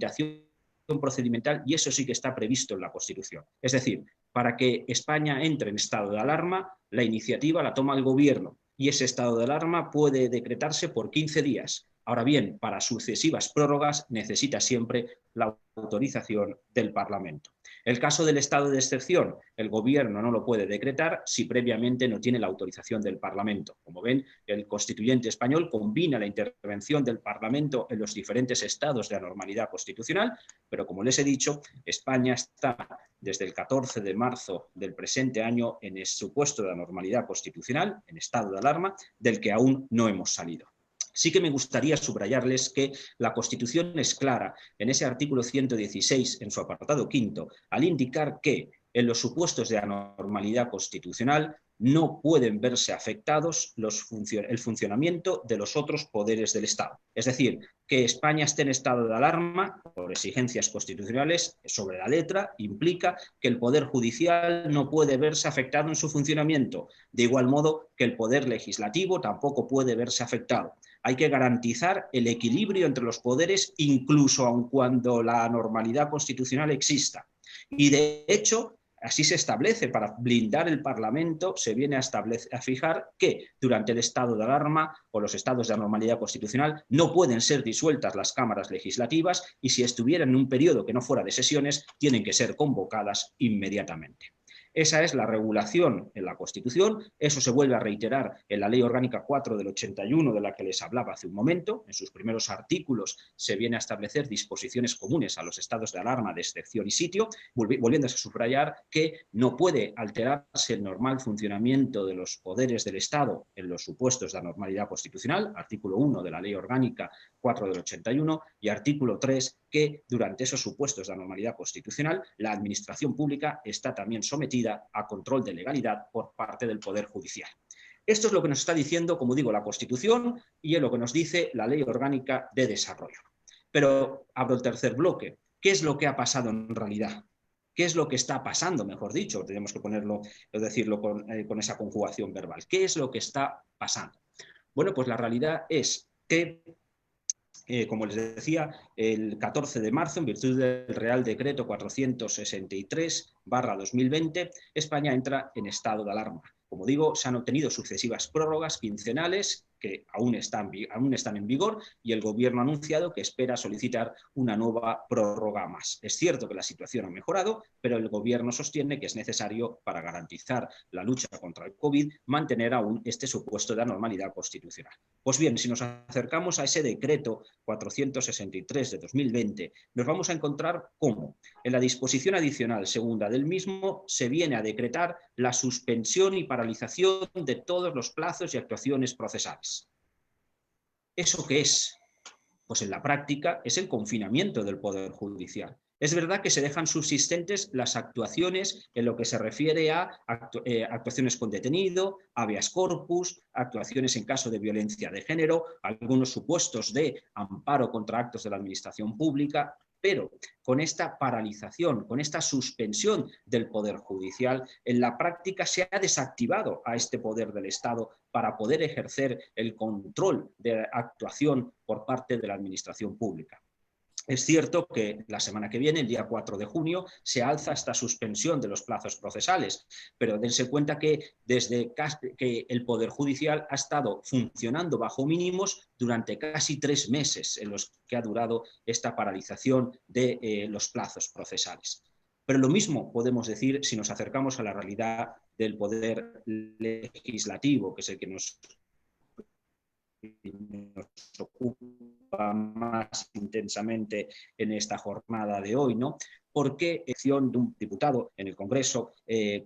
procedimental y eso sí que está previsto en la Constitución. Es decir, para que España entre en estado de alarma, la iniciativa la toma el Gobierno y ese estado de alarma puede decretarse por 15 días. Ahora bien, para sucesivas prórrogas necesita siempre la autorización del Parlamento. El caso del estado de excepción, el Gobierno no lo puede decretar si previamente no tiene la autorización del Parlamento. Como ven, el constituyente español combina la intervención del Parlamento en los diferentes estados de anormalidad constitucional, pero como les he dicho, España está desde el 14 de marzo del presente año en el supuesto de anormalidad constitucional, en estado de alarma, del que aún no hemos salido. Sí que me gustaría subrayarles que la Constitución es clara en ese artículo 116, en su apartado 5, al indicar que en los supuestos de anormalidad constitucional no pueden verse afectados el funcionamiento de los otros poderes del Estado. Es decir, que España esté en estado de alarma por exigencias constitucionales sobre la letra implica que el Poder Judicial no puede verse afectado en su funcionamiento. De igual modo que el Poder Legislativo tampoco puede verse afectado. Hay que garantizar el equilibrio entre los poderes, incluso aun cuando la anormalidad constitucional exista. Y de hecho, así se establece, para blindar el Parlamento, se viene a fijar que durante el estado de alarma o los estados de anormalidad constitucional no pueden ser disueltas las cámaras legislativas y si estuvieran en un periodo que no fuera de sesiones, tienen que ser convocadas inmediatamente. Esa es la regulación en la Constitución, eso se vuelve a reiterar en la Ley Orgánica 4 del 81 de la que les hablaba hace un momento. En sus primeros artículos se viene a establecer disposiciones comunes a los estados de alarma, de excepción y sitio, volviendo a subrayar que no puede alterarse el normal funcionamiento de los poderes del Estado en los supuestos de anormalidad constitucional, artículo 1 de la Ley Orgánica 4 del 81 y artículo 3, que durante esos supuestos de anormalidad constitucional la administración pública está también sometida a control de legalidad por parte del Poder Judicial. Esto es lo que nos está diciendo, como digo, la Constitución y es lo que nos dice la Ley Orgánica de Desarrollo. Pero abro el tercer bloque. ¿Qué es lo que ha pasado en realidad? ¿Qué es lo que está pasando, mejor dicho? Tenemos que ponerlo, decirlo con esa conjugación verbal. ¿Qué es lo que está pasando? Bueno, pues la realidad es que como les decía, el 14 de marzo, en virtud del Real Decreto 463/2020, España entra en estado de alarma. Como digo, se han obtenido sucesivas prórrogas quincenales que aún están en vigor, y el Gobierno ha anunciado que espera solicitar una nueva prórroga más. Es cierto que la situación ha mejorado, pero el Gobierno sostiene que es necesario, para garantizar la lucha contra el COVID, mantener aún este supuesto de anormalidad constitucional. Pues bien, si nos acercamos a ese decreto 463 de 2020, nos vamos a encontrar cómo en la disposición adicional segunda del mismo se viene a decretar la suspensión y paralización de todos los plazos y actuaciones procesales. ¿Eso qué es? Pues en la práctica es el confinamiento del Poder Judicial. Es verdad que se dejan subsistentes las actuaciones en lo que se refiere a actuaciones con detenido, habeas corpus, actuaciones en caso de violencia de género, algunos supuestos de amparo contra actos de la administración pública, pero con esta paralización, con esta suspensión del Poder Judicial, en la práctica se ha desactivado a este poder del Estado para poder ejercer el control de actuación por parte de la administración pública. Es cierto que la semana que viene, el día 4 de junio, se alza esta suspensión de los plazos procesales, pero dense cuenta que desde que el Poder Judicial ha estado funcionando bajo mínimos durante casi 3 meses en los que ha durado esta paralización de los plazos procesales. Pero lo mismo podemos decir si nos acercamos a la realidad del Poder Legislativo, que es el que nos ocupa más intensamente en esta jornada de hoy, ¿no? ¿Por qué elección de un diputado en el Congreso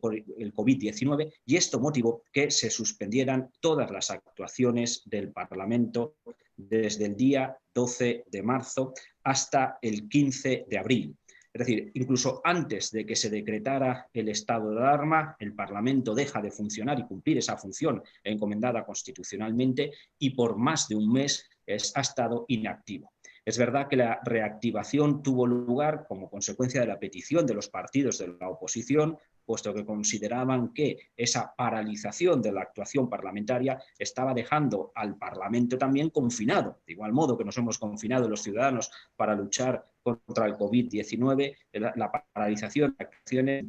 por el COVID-19? Y esto motivó que se suspendieran todas las actuaciones del Parlamento desde el día 12 de marzo hasta el 15 de abril. Es decir, incluso antes de que se decretara el estado de alarma, el Parlamento deja de funcionar y cumplir esa función encomendada constitucionalmente, y por más de un mes ha estado inactivo. Es verdad que la reactivación tuvo lugar como consecuencia de la petición de los partidos de la oposición, puesto que consideraban que esa paralización de la actuación parlamentaria estaba dejando al Parlamento también confinado. De igual modo que nos hemos confinado los ciudadanos para luchar contra el COVID-19, la paralización de acciones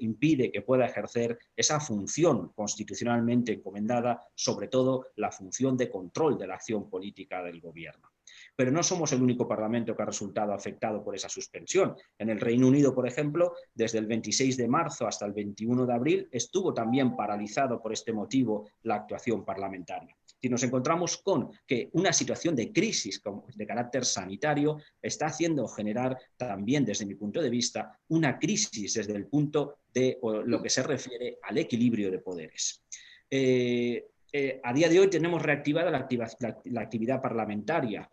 impide que pueda ejercer esa función constitucionalmente encomendada, sobre todo la función de control de la acción política del Gobierno. Pero no somos el único Parlamento que ha resultado afectado por esa suspensión. En el Reino Unido, por ejemplo, desde el 26 de marzo hasta el 21 de abril estuvo también paralizado por este motivo la actuación parlamentaria. Si nos encontramos con que una situación de crisis de carácter sanitario está haciendo generar también, desde mi punto de vista, una crisis desde el punto de lo que se refiere al equilibrio de poderes. A día de hoy tenemos reactivada la actividad parlamentaria,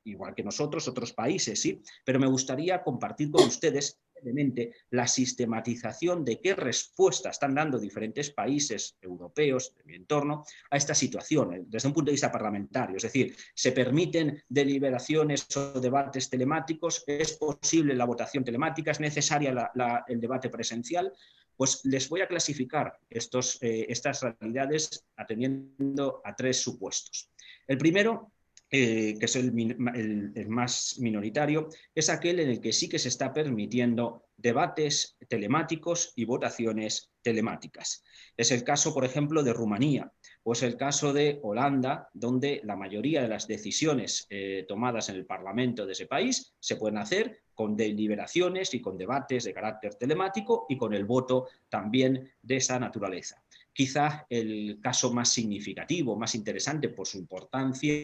igual que nosotros, otros países, sí, pero me gustaría compartir con ustedes brevemente la sistematización de qué respuesta están dando diferentes países europeos de mi entorno a esta situación, desde un punto de vista parlamentario. Es decir, ¿se permiten deliberaciones o debates telemáticos? ¿Es posible la votación telemática? ¿Es necesaria el debate presencial? Pues les voy a clasificar estas realidades atendiendo a 3 supuestos. El primero, que es el más minoritario, es aquel en el que sí que se está permitiendo debates telemáticos y votaciones telemáticas. Es el caso, por ejemplo, de Rumanía, o es el caso de Holanda, donde la mayoría de las decisiones tomadas en el Parlamento de ese país se pueden hacer con deliberaciones y con debates de carácter telemático y con el voto también de esa naturaleza. Quizá el caso más significativo, más interesante por su importancia,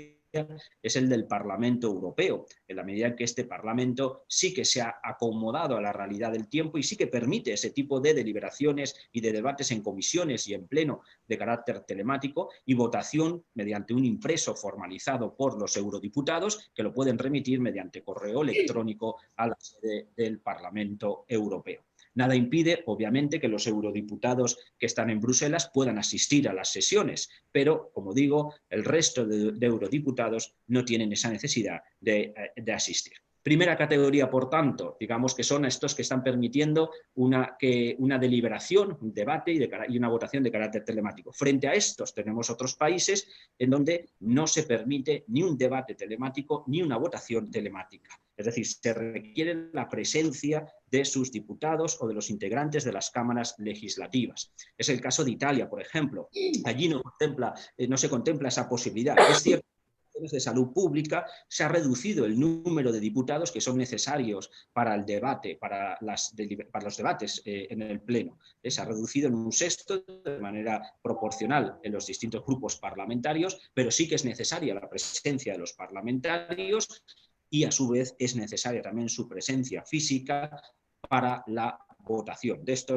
es el del Parlamento Europeo, en la medida en que este Parlamento sí que se ha acomodado a la realidad del tiempo y sí que permite ese tipo de deliberaciones y de debates en comisiones y en pleno de carácter telemático y votación mediante un impreso formalizado por los eurodiputados, que lo pueden remitir mediante correo electrónico a la sede del Parlamento Europeo. Nada impide, obviamente, que los eurodiputados que están en Bruselas puedan asistir a las sesiones, pero, como digo, el resto de eurodiputados no tienen esa necesidad de asistir. Primera categoría, por tanto, digamos que son estos que están permitiendo una deliberación, un debate y una votación de carácter telemático. Frente a estos tenemos otros países en donde no se permite ni un debate telemático ni una votación telemática. Es decir, se requiere la presencia de sus diputados o de los integrantes de las cámaras legislativas. Es el caso de Italia, por ejemplo. Allí no se contempla esa posibilidad. Es cierto, de salud pública se ha reducido el número de diputados que son necesarios para el debate, para los debates en el Pleno. Se ha reducido en 1/6 de manera proporcional en los distintos grupos parlamentarios, pero sí que es necesaria la presencia de los parlamentarios y a su vez es necesaria también su presencia física para la votación. De esto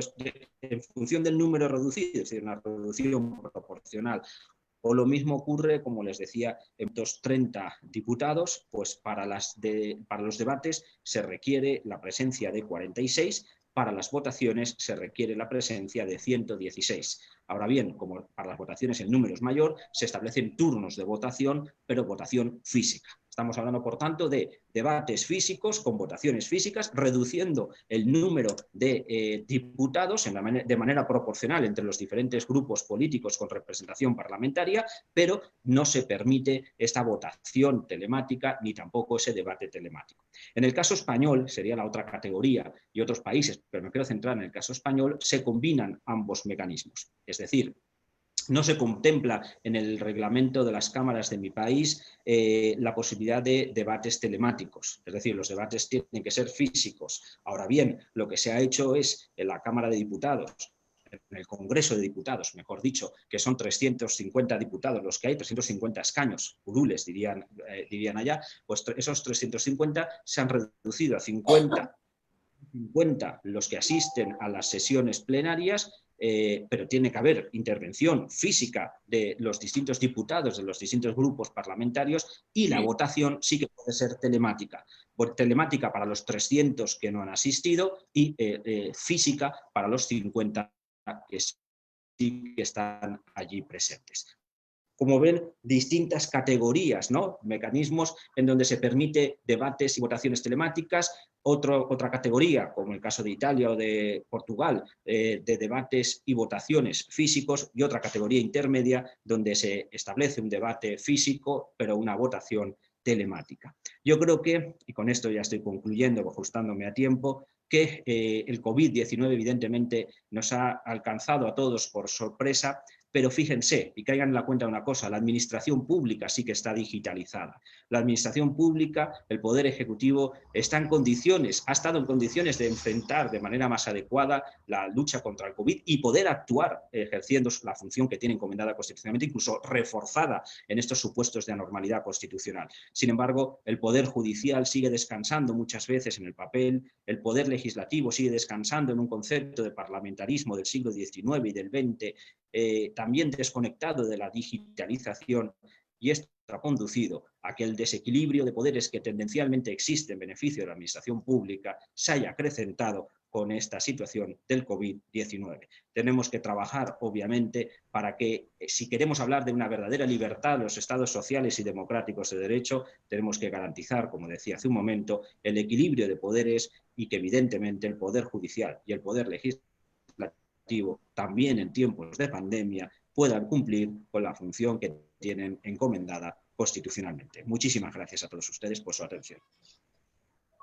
en función del número reducido, es decir, una reducción proporcional. O lo mismo ocurre, como les decía, en los 30 diputados, pues para los debates se requiere la presencia de 46, para las votaciones se requiere la presencia de 116. Ahora bien, como para las votaciones el número es mayor, se establecen turnos de votación, pero votación física. Estamos hablando, por tanto, de debates físicos con votaciones físicas, reduciendo el número de diputados de manera proporcional entre los diferentes grupos políticos con representación parlamentaria, pero no se permite esta votación telemática ni tampoco ese debate telemático. En el caso español, sería la otra categoría, y otros países, pero me quiero centrar en el caso español, se combinan ambos mecanismos. Es decir, no se contempla en el reglamento de las cámaras de mi país la posibilidad de debates telemáticos, es decir, los debates tienen que ser físicos. Ahora bien, lo que se ha hecho es en la Cámara de Diputados, en el Congreso de Diputados, mejor dicho, que son 350 diputados los que hay, 350 escaños, curules dirían allá, pues esos 350 se han reducido a 50 los que asisten a las sesiones plenarias, pero tiene que haber intervención física de los distintos diputados de los distintos grupos parlamentarios y la votación sí que puede ser telemática. Telemática para los 300 que no han asistido y física para los 50 que sí que están allí presentes. Como ven, distintas categorías, ¿no? Mecanismos en donde se permite debates y votaciones telemáticas, otra categoría, como el caso de Italia o de Portugal, de debates y votaciones físicos, y otra categoría intermedia donde se establece un debate físico, pero una votación telemática. Yo creo que, y con esto ya estoy concluyendo, ajustándome a tiempo, que el COVID-19 evidentemente nos ha alcanzado a todos por sorpresa, pero fíjense y caigan en la cuenta de una cosa, la administración pública sí que está digitalizada. La administración pública, el Poder Ejecutivo, ha estado en condiciones de enfrentar de manera más adecuada la lucha contra el COVID y poder actuar ejerciendo la función que tiene encomendada constitucionalmente, incluso reforzada en estos supuestos de anormalidad constitucional. Sin embargo, el Poder Judicial sigue descansando muchas veces en el papel, el Poder Legislativo sigue descansando en un concepto de parlamentarismo del siglo XIX y del XX, también desconectado de la digitalización, y esto ha conducido a que el desequilibrio de poderes que tendencialmente existe en beneficio de la administración pública se haya acrecentado con esta situación del COVID-19. Tenemos que trabajar, obviamente, para que, si queremos hablar de una verdadera libertad de los estados sociales y democráticos de derecho, tenemos que garantizar, como decía hace un momento, el equilibrio de poderes y que, evidentemente, el Poder Judicial y el Poder Legislativo, también en tiempos de pandemia, puedan cumplir con la función que tienen encomendada constitucionalmente. Muchísimas gracias a todos ustedes por su atención.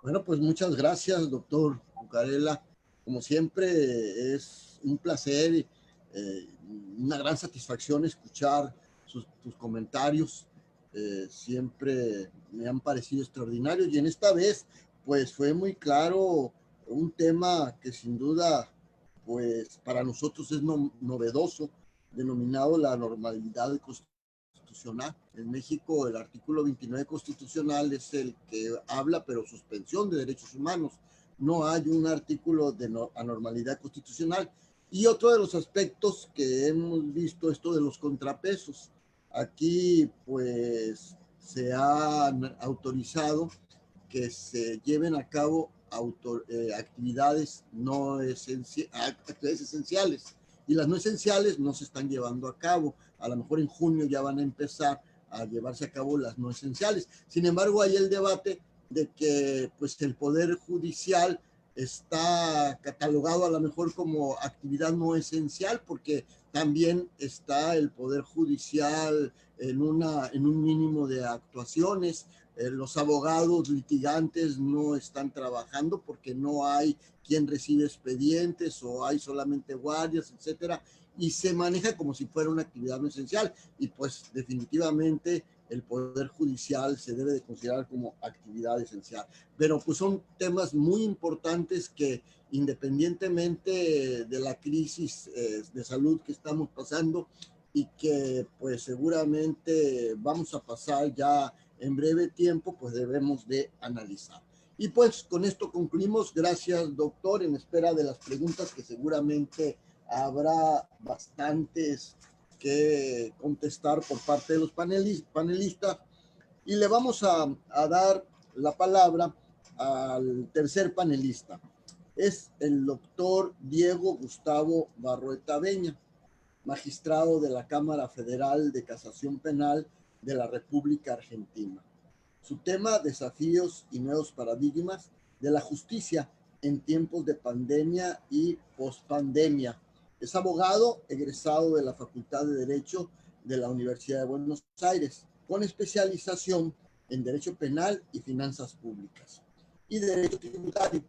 Bueno, pues muchas gracias, doctor Bucarella. Como siempre, es un placer, una gran satisfacción escuchar tus comentarios. Siempre me han parecido extraordinarios y en esta vez, pues fue muy claro un tema que sin duda, pues para nosotros es novedoso, denominado la normalidad constitucional. En México el artículo 29 constitucional es el que habla, pero suspensión de derechos humanos. No hay un artículo de anormalidad constitucional. Y otro de los aspectos que hemos visto, esto de los contrapesos. Aquí pues se ha autorizado que se lleven a cabo actividades esenciales, y las no esenciales no se están llevando a cabo. A lo mejor en junio ya van a empezar a llevarse a cabo las no esenciales. Sin embargo, hay el debate de que pues el Poder Judicial está catalogado a lo mejor como actividad no esencial, porque también está el Poder Judicial en un mínimo de actuaciones. Los abogados litigantes no están trabajando porque no hay quien recibe expedientes o hay solamente guardias, etcétera, y se maneja como si fuera una actividad no esencial. Y pues definitivamente el Poder Judicial se debe de considerar como actividad esencial. Pero pues son temas muy importantes que independientemente de la crisis de salud que estamos pasando y que pues seguramente vamos a pasar ya en breve tiempo, pues debemos de analizar. Y pues con esto concluimos. Gracias, doctor, en espera de las preguntas que seguramente habrá bastantes que contestar por parte de los panelistas. Y le vamos a dar la palabra al tercer panelista. Es el doctor Diego Gustavo Barroeta Beña, magistrado de la Cámara Federal de Casación Penal de la República Argentina. Su tema: desafíos y nuevos paradigmas de la justicia en tiempos de pandemia y pospandemia. Es abogado egresado de la Facultad de Derecho de la Universidad de Buenos Aires, con especialización en Derecho Penal y Finanzas Públicas, y Derecho Tributario,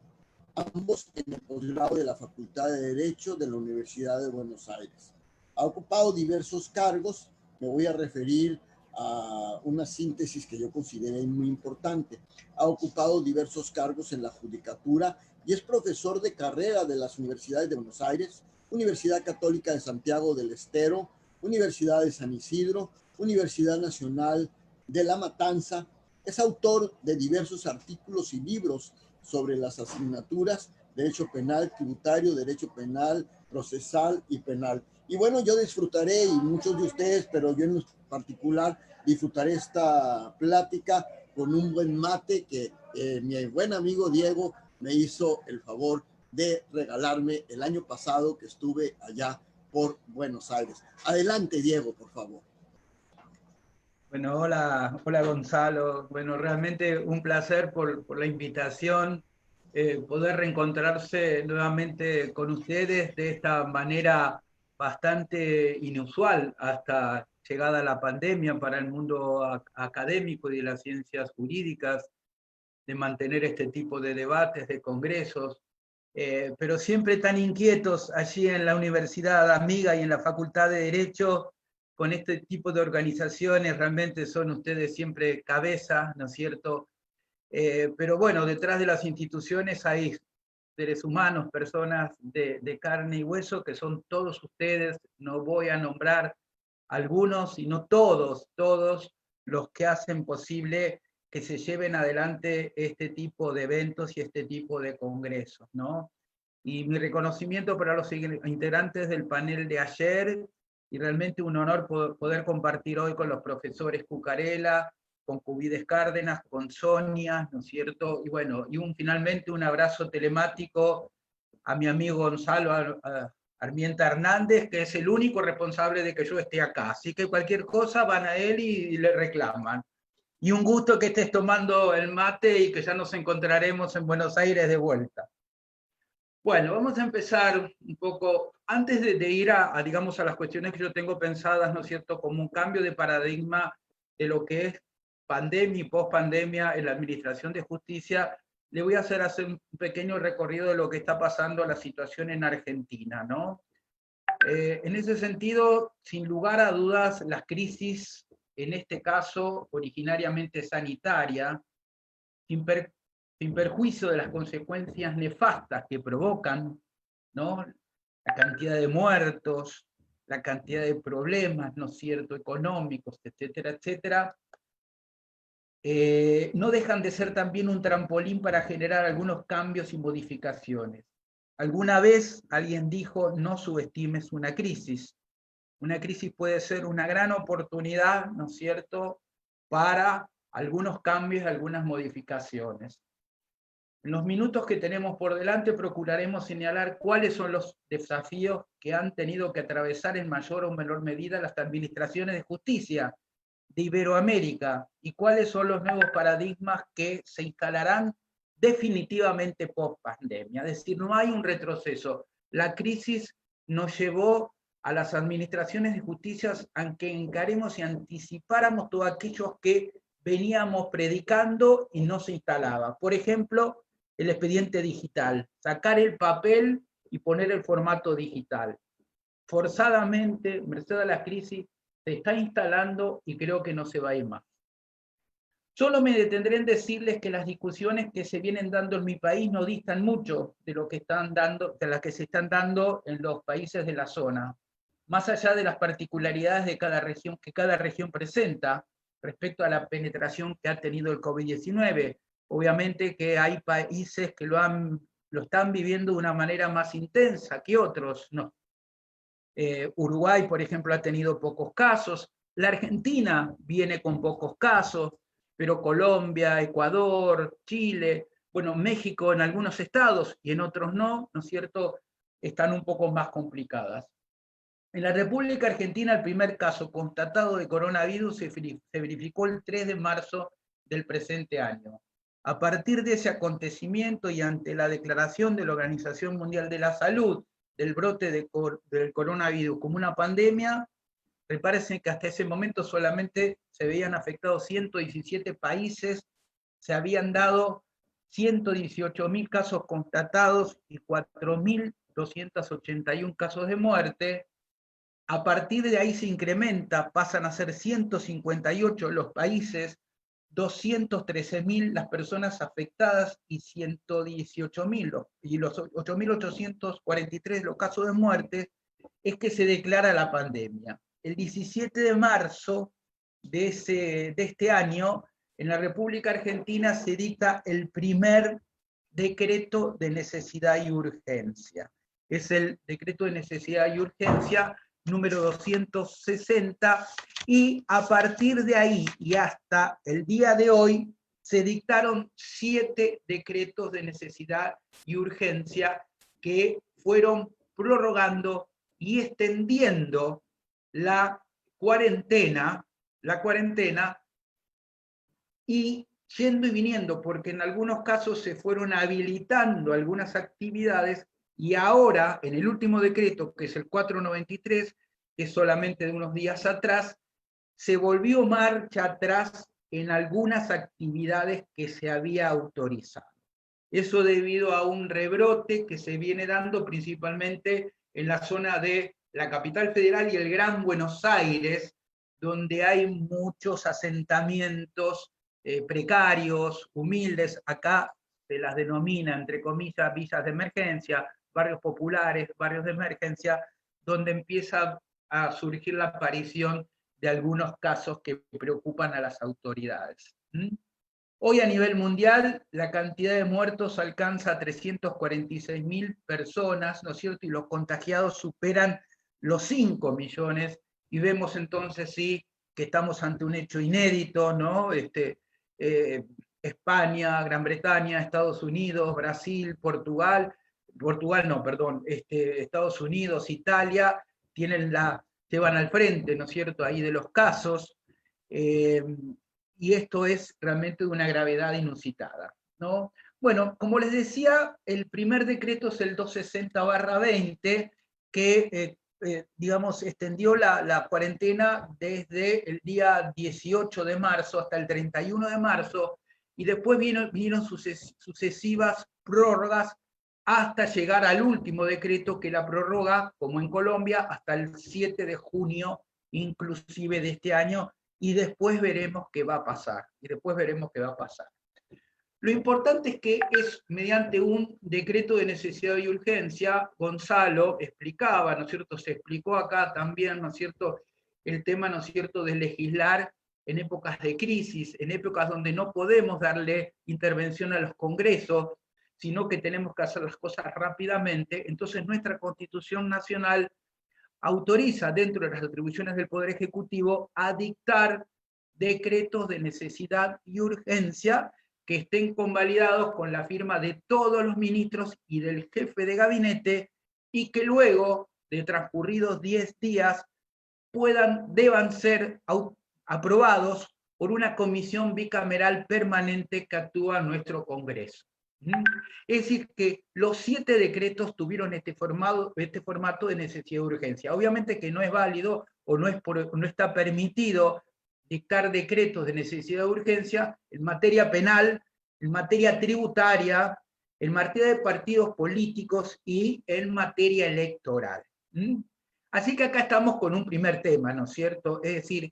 ambos en el posgrado de la Facultad de Derecho de la Universidad de Buenos Aires. Ha ocupado diversos cargos. Me voy a referir a una síntesis que yo consideré muy importante. Ha ocupado diversos cargos en la judicatura y es profesor de carrera de las universidades de Buenos Aires, Universidad Católica de Santiago del Estero, Universidad de San Isidro, Universidad Nacional de La Matanza. Es autor de diversos artículos y libros sobre las asignaturas Derecho Penal, Tributario, Derecho Penal, Procesal y Penal. Y bueno, yo disfrutaré, y muchos de ustedes, pero yo en particular disfrutaré esta plática con un buen mate que mi buen amigo Diego me hizo el favor de regalarme el año pasado que estuve allá por Buenos Aires. Adelante, Diego, por favor. Bueno, hola Gonzalo. Bueno, realmente un placer por la invitación, poder reencontrarse nuevamente con ustedes de esta manera bastante inusual hasta llegada la pandemia para el mundo académico y de las ciencias jurídicas, de mantener este tipo de debates, de congresos, pero siempre tan inquietos allí en la universidad amiga y en la Facultad de Derecho, con este tipo de organizaciones. Realmente son ustedes siempre cabeza, ¿no es cierto? Pero bueno, detrás de las instituciones hay seres humanos, personas de carne y hueso, que son todos ustedes. No voy a nombrar algunos, sino todos los que hacen posible que se lleven adelante este tipo de eventos y este tipo de congresos, ¿no? Y mi reconocimiento para los integrantes del panel de ayer, y realmente un honor poder compartir hoy con los profesores Cucarella, con Cubides Cárdenas, con Sonia, ¿no es cierto? Y bueno, finalmente un abrazo telemático a mi amigo Gonzalo Armienta Hernández, que es el único responsable de que yo esté acá. Así que cualquier cosa van a él y le reclaman. Y un gusto que estés tomando el mate y que ya nos encontraremos en Buenos Aires de vuelta. Bueno, vamos a empezar un poco, antes de ir digamos, a las cuestiones que yo tengo pensadas, ¿no es cierto?, como un cambio de paradigma de lo que es pandemia y pospandemia en la administración de justicia. Le voy a hacer un pequeño recorrido de lo que está pasando, la situación en Argentina, ¿no? En ese sentido, sin lugar a dudas, las crisis, en este caso originariamente sanitaria, sin perjuicio de las consecuencias nefastas que provocan, ¿no?, la cantidad de muertos, la cantidad de problemas, ¿no es cierto?, económicos, etcétera, etcétera, no dejan de ser también un trampolín para generar algunos cambios y modificaciones. Alguna vez alguien dijo: no subestimes una crisis. Una crisis puede ser una gran oportunidad, ¿no es cierto?, para algunos cambios, algunas modificaciones. En los minutos que tenemos por delante procuraremos señalar cuáles son los desafíos que han tenido que atravesar en mayor o menor medida las administraciones de justicia de Iberoamérica y cuáles son los nuevos paradigmas que se instalarán definitivamente post pandemia. Es decir, no hay un retroceso. La crisis nos llevó a las administraciones de justicia a que encaremos y anticipáramos todo aquello que veníamos predicando y no se instalaba. Por ejemplo, el expediente digital, sacar el papel y poner el formato digital. Forzadamente, merced a la crisis, se está instalando y creo que no se va a ir más. Solo me detendré en decirles que las discusiones que se vienen dando en mi país no distan mucho de lo que están dando, de las que se están dando en los países de la zona. Más allá de las particularidades de cada región que cada región presenta respecto a la penetración que ha tenido el COVID-19. Obviamente que hay países que lo están viviendo de una manera más intensa que otros, no. Uruguay, por ejemplo, ha tenido pocos casos. La Argentina viene con pocos casos, pero Colombia, Ecuador, Chile, bueno, México en algunos estados y en otros no, ¿no es cierto?, están un poco más complicadas. En la República Argentina, el primer caso constatado de coronavirus se verificó el 3 de marzo del presente año. A partir de ese acontecimiento y ante la declaración de la Organización Mundial de la Salud del brote del coronavirus como una pandemia, me parece que hasta ese momento solamente se veían afectados 117 países, se habían dado 118.000 casos constatados y 4.281 casos de muerte. A partir de ahí se incrementa, pasan a ser 158 los países, 213.000 las personas afectadas y 118.000, y los 8.843 los casos de muerte, es que se declara la pandemia. El 17 de marzo de este año, en la República Argentina se dicta el primer decreto de necesidad y urgencia. Es el decreto de necesidad y urgencia número 260, y a partir de ahí y hasta el día de hoy se dictaron 7 decretos de necesidad y urgencia que fueron prorrogando y extendiendo la cuarentena y yendo y viniendo, porque en algunos casos se fueron habilitando algunas actividades. Y ahora, en el último decreto, que es el 493, que es solamente de unos días atrás, se volvió marcha atrás en algunas actividades que se había autorizado. Eso debido a un rebrote que se viene dando principalmente en la zona de la capital federal y el Gran Buenos Aires, donde hay muchos asentamientos precarios, humildes. Acá se las denomina, entre comillas, villas de emergencia, barrios populares, barrios de emergencia, donde empieza a surgir la aparición de algunos casos que preocupan a las autoridades. Hoy a nivel mundial la cantidad de muertos alcanza a 346.000 personas, ¿no es cierto? Y los contagiados superan los 5 millones, y vemos entonces sí que estamos ante un hecho inédito, ¿no? España, Gran Bretaña, Estados Unidos, Brasil, Estados Unidos, Italia, llevan al frente, ¿no es cierto?, ahí de los casos, y esto es realmente de una gravedad inusitada, ¿no? Bueno, como les decía, el primer decreto es el 260/20, que, digamos, extendió la cuarentena desde el día 18 de marzo hasta el 31 de marzo, y después vinieron sucesivas prórrogas hasta llegar al último decreto, que la prorroga, como en Colombia, hasta el 7 de junio, inclusive de este año, y después veremos qué va a pasar, Lo importante es que es mediante un decreto de necesidad y urgencia. Gonzalo explicaba, ¿no es cierto?, se explicó acá también, ¿no es cierto?, el tema, ¿no es cierto?, de legislar en épocas de crisis, en épocas donde no podemos darle intervención a los congresos, sino que tenemos que hacer las cosas rápidamente. Entonces nuestra Constitución Nacional autoriza, dentro de las atribuciones del Poder Ejecutivo, a dictar decretos de necesidad y urgencia que estén convalidados con la firma de todos los ministros y del jefe de gabinete, y que luego de transcurridos 10 días deban ser aprobados por una comisión bicameral permanente que actúa en nuestro Congreso. Es decir, que los 7 decretos tuvieron este formato de necesidad de urgencia. Obviamente que no es válido o no está permitido dictar decretos de necesidad de urgencia en materia penal, en materia tributaria, en materia de partidos políticos y en materia electoral. Así que acá estamos con un primer tema, ¿no es cierto? Es decir,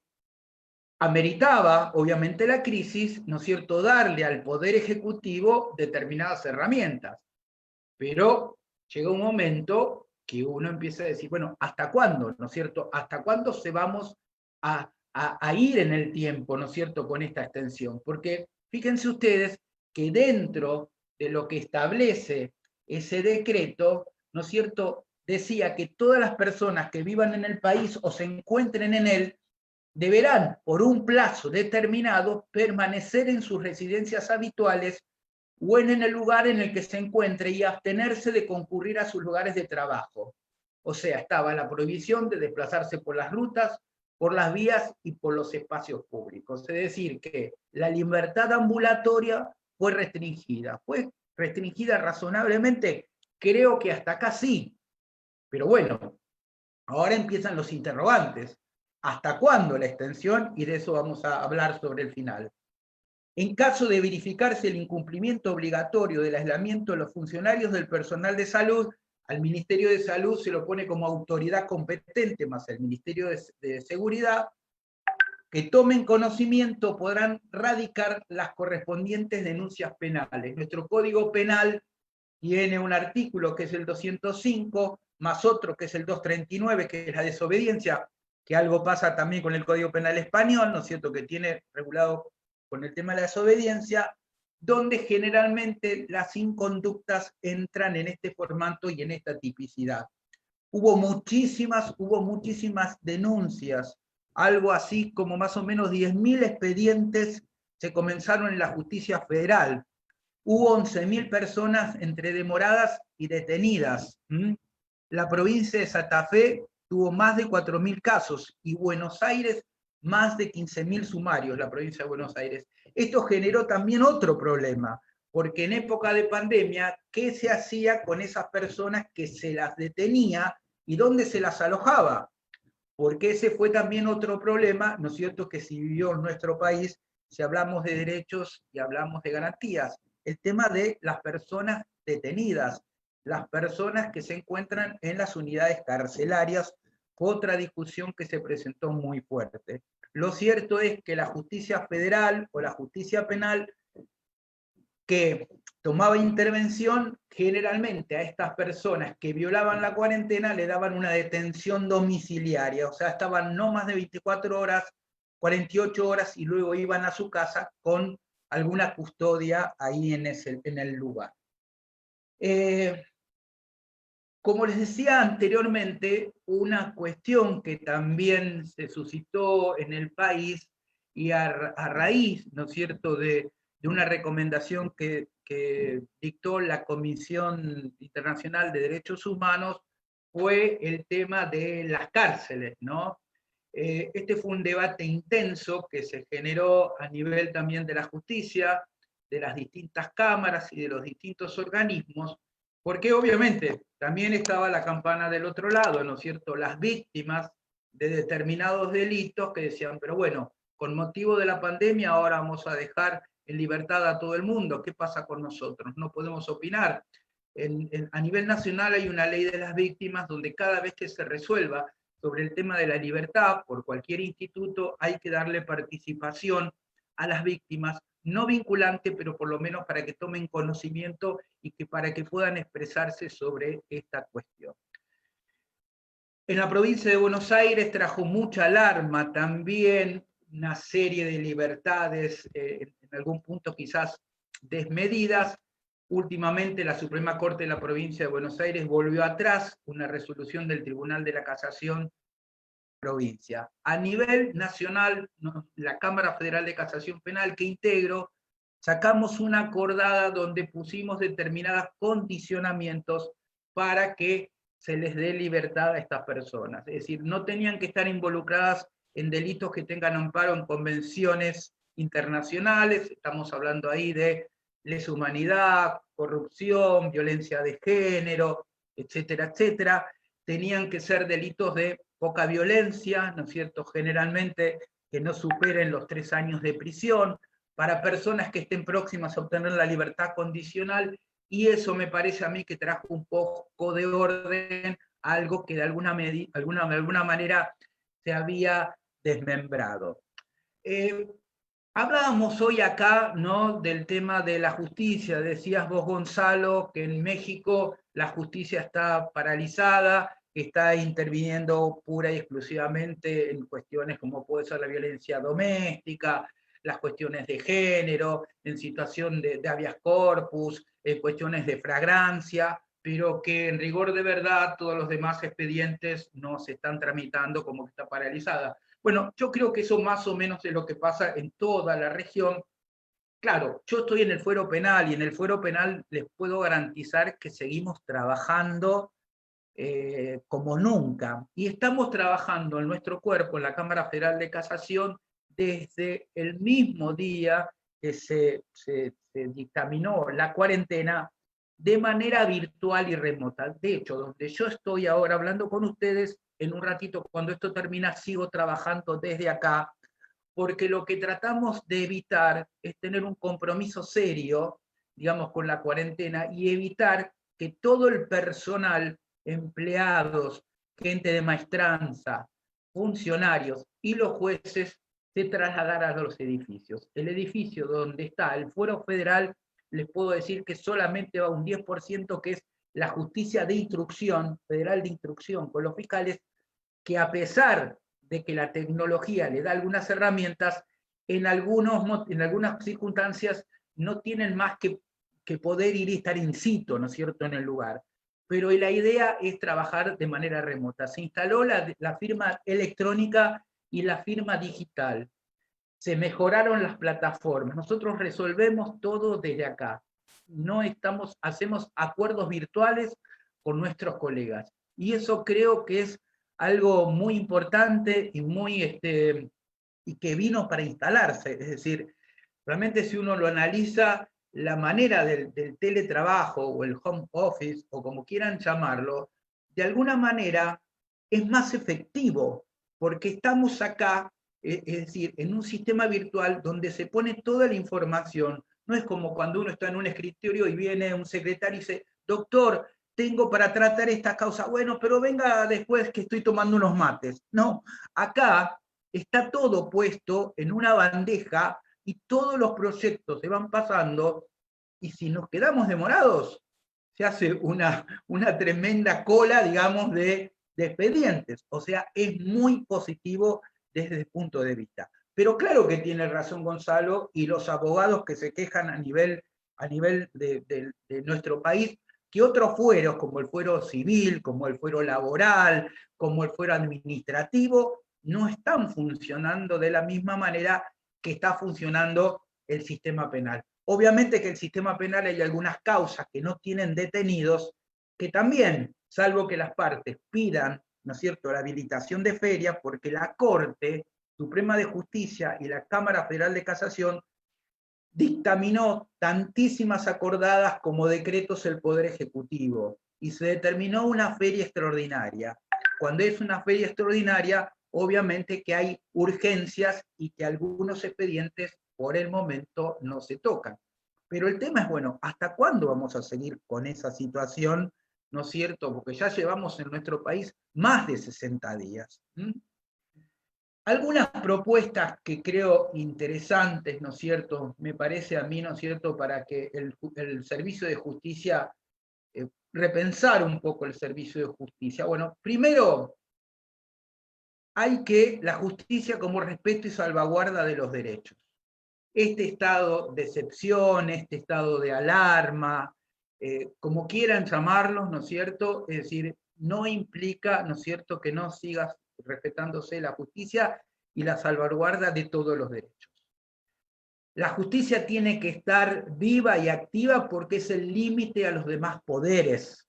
ameritaba, obviamente, la crisis, ¿no es cierto?, darle al Poder Ejecutivo determinadas herramientas. Pero llega un momento que uno empieza a decir, bueno, ¿hasta cuándo, no es cierto? ¿Hasta cuándo se vamos a ir en el tiempo, no es cierto?, con esta extensión. Porque fíjense ustedes que dentro de lo que establece ese decreto, ¿no es cierto?, decía que todas las personas que vivan en el país o se encuentren en él deberán, por un plazo determinado, permanecer en sus residencias habituales o en el lugar en el que se encuentre y abstenerse de concurrir a sus lugares de trabajo. O sea, estaba la prohibición de desplazarse por las rutas, por las vías y por los espacios públicos. Es decir, que la libertad ambulatoria fue restringida razonablemente, creo que hasta acá sí, pero bueno, ahora empiezan los interrogantes. ¿Hasta cuándo la extensión? Y de eso vamos a hablar sobre el final. En caso de verificarse el incumplimiento obligatorio del aislamiento de los funcionarios del personal de salud, al Ministerio de Salud se lo pone como autoridad competente, más el Ministerio de Seguridad, que tomen conocimiento, podrán radicar las correspondientes denuncias penales. Nuestro Código Penal tiene un artículo que es el 205, más otro que es el 239, que es la desobediencia, que algo pasa también con el Código Penal español, ¿no es cierto?, que tiene regulado con el tema de la desobediencia, donde generalmente las inconductas entran en este formato y en esta tipicidad. Hubo muchísimas denuncias, algo así como más o menos 10.000 expedientes se comenzaron en la justicia federal. Hubo 11.000 personas entre demoradas y detenidas. La provincia de Santa Fe tuvo más de 4.000 casos y Buenos Aires más de 15.000 sumarios, la provincia de Buenos Aires. Esto generó también otro problema, porque en época de pandemia, ¿qué se hacía con esas personas que se las detenía y dónde se las alojaba? Porque ese fue también otro problema, ¿no es cierto?, que se vivió en nuestro país, si hablamos de derechos y hablamos de garantías. El tema de las personas detenidas, las personas que se encuentran en las unidades carcelarias, otra discusión que se presentó muy fuerte. Lo cierto es que la justicia federal o la justicia penal que tomaba intervención, generalmente a estas personas que violaban la cuarentena le daban una detención domiciliaria, o sea, estaban no más de 24 horas, 48 horas y luego iban a su casa con alguna custodia ahí en el lugar. Como les decía anteriormente, una cuestión que también se suscitó en el país y a raíz, ¿no es cierto?, de una recomendación que dictó la Comisión Internacional de Derechos Humanos, fue el tema de las cárceles, ¿no? Este fue un debate intenso que se generó a nivel también de la justicia, de las distintas cámaras y de los distintos organismos, porque obviamente también estaba la campana del otro lado, ¿no es cierto?, las víctimas de determinados delitos que decían, pero bueno, con motivo de la pandemia ahora vamos a dejar en libertad a todo el mundo, ¿qué pasa con nosotros? No podemos opinar. A nivel nacional hay una ley de las víctimas donde cada vez que se resuelva sobre el tema de la libertad por cualquier instituto hay que darle participación a las víctimas, no vinculante, pero por lo menos para que tomen conocimiento y que para que puedan expresarse sobre esta cuestión. En la provincia de Buenos Aires trajo mucha alarma también una serie de libertades, en algún punto quizás desmedidas. Últimamente la Suprema Corte de la provincia de Buenos Aires volvió atrás una resolución del Tribunal de la Casación provincia. A nivel nacional, la Cámara Federal de Casación Penal que integro, sacamos una acordada donde pusimos determinados condicionamientos para que se les dé libertad a estas personas. Es decir, no tenían que estar involucradas en delitos que tengan amparo en convenciones internacionales. Estamos hablando ahí de lesa humanidad, corrupción, violencia de género, etcétera, etcétera. Tenían que ser delitos de poca violencia, ¿no es cierto?, generalmente que no superen los 3 años de prisión, para personas que estén próximas a obtener la libertad condicional, y eso me parece a mí que trajo un poco de orden, algo que de alguna manera se había desmembrado. Hablábamos hoy acá, ¿no?, del tema de la justicia. Decías vos, Gonzalo, que en México la justicia está paralizada, que está interviniendo pura y exclusivamente en cuestiones como puede ser la violencia doméstica, las cuestiones de género, en situación de habeas corpus, cuestiones de flagrancia, pero que en rigor de verdad todos los demás expedientes no se están tramitando, como que está paralizada. Bueno, yo creo que eso más o menos es lo que pasa en toda la región. Claro, yo estoy en el fuero penal, y en el fuero penal les puedo garantizar que seguimos trabajando como nunca. Y estamos trabajando en nuestro cuerpo, en la Cámara Federal de Casación, desde el mismo día que se dictaminó la cuarentena, de manera virtual y remota. De hecho, donde yo estoy ahora hablando con ustedes, en un ratito, cuando esto termina, sigo trabajando desde acá, porque lo que tratamos de evitar es tener un compromiso serio, digamos, con la cuarentena, y evitar que todo el personal, empleados, gente de maestranza, funcionarios y los jueces se trasladaran a los edificios. El edificio donde está el Fuero Federal, les puedo decir que solamente va un 10%, que es la justicia de instrucción, federal de instrucción, con los fiscales, que a pesar de que la tecnología le da algunas herramientas, en algunas circunstancias no tienen más que poder ir y estar in situ, ¿no es cierto?, en el lugar. Pero la idea es trabajar de manera remota. Se instaló la firma electrónica y la firma digital. Se mejoraron las plataformas. Nosotros resolvemos todo desde acá. Hacemos acuerdos virtuales con nuestros colegas. Y eso creo que es algo muy importante y que vino para instalarse. Es decir, realmente si uno lo analiza, la manera del teletrabajo o el home office, o como quieran llamarlo, de alguna manera es más efectivo, porque estamos acá, es decir, en un sistema virtual donde se pone toda la información. No es como cuando uno está en un escritorio y viene un secretario y dice: doctor, tengo para tratar esta causa. Bueno, pero venga después que estoy tomando unos mates. No, acá está todo puesto en una bandeja y todos los proyectos se van pasando, y si nos quedamos demorados, se hace una tremenda cola, digamos, de expedientes. O sea, es muy positivo desde el punto de vista. Pero claro que tiene razón Gonzalo, y los abogados que se quejan a nivel de nuestro país, que otros fueros, como el fuero civil, como el fuero laboral, como el fuero administrativo, no están funcionando de la misma manera que está funcionando el sistema penal. Obviamente que el sistema penal hay algunas causas que no tienen detenidos, que también, salvo que las partes pidan, ¿no es cierto?, la habilitación de feria, porque la Corte Suprema de Justicia y la Cámara Federal de Casación dictaminó tantísimas acordadas como decretos el Poder Ejecutivo, y se determinó una feria extraordinaria. Cuando es una feria extraordinaria, obviamente que hay urgencias y que algunos expedientes por el momento no se tocan. Pero el tema es, bueno, ¿hasta cuándo vamos a seguir con esa situación? ¿No es cierto? Porque ya llevamos en nuestro país más de 60 días. Algunas propuestas que creo interesantes, ¿no es cierto?, me parece a mí, ¿no es cierto?, para que el servicio de justicia, repensar un poco el servicio de justicia. Bueno, primero, hay que la justicia como respeto y salvaguarda de los derechos. Este estado de excepción, este estado de alarma, como quieran llamarlos, ¿no es cierto?, es decir, no implica, ¿no es cierto?, que no siga respetándose la justicia y la salvaguarda de todos los derechos. La justicia tiene que estar viva y activa porque es el límite a los demás poderes.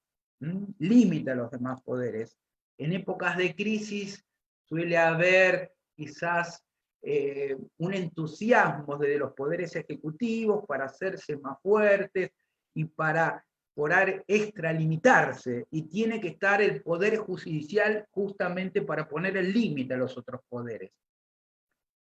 Límite a los demás poderes. En épocas de crisis suele haber quizás un entusiasmo de los poderes ejecutivos para hacerse más fuertes y para poder extralimitarse, y tiene que estar el poder judicial justamente para poner el límite a los otros poderes.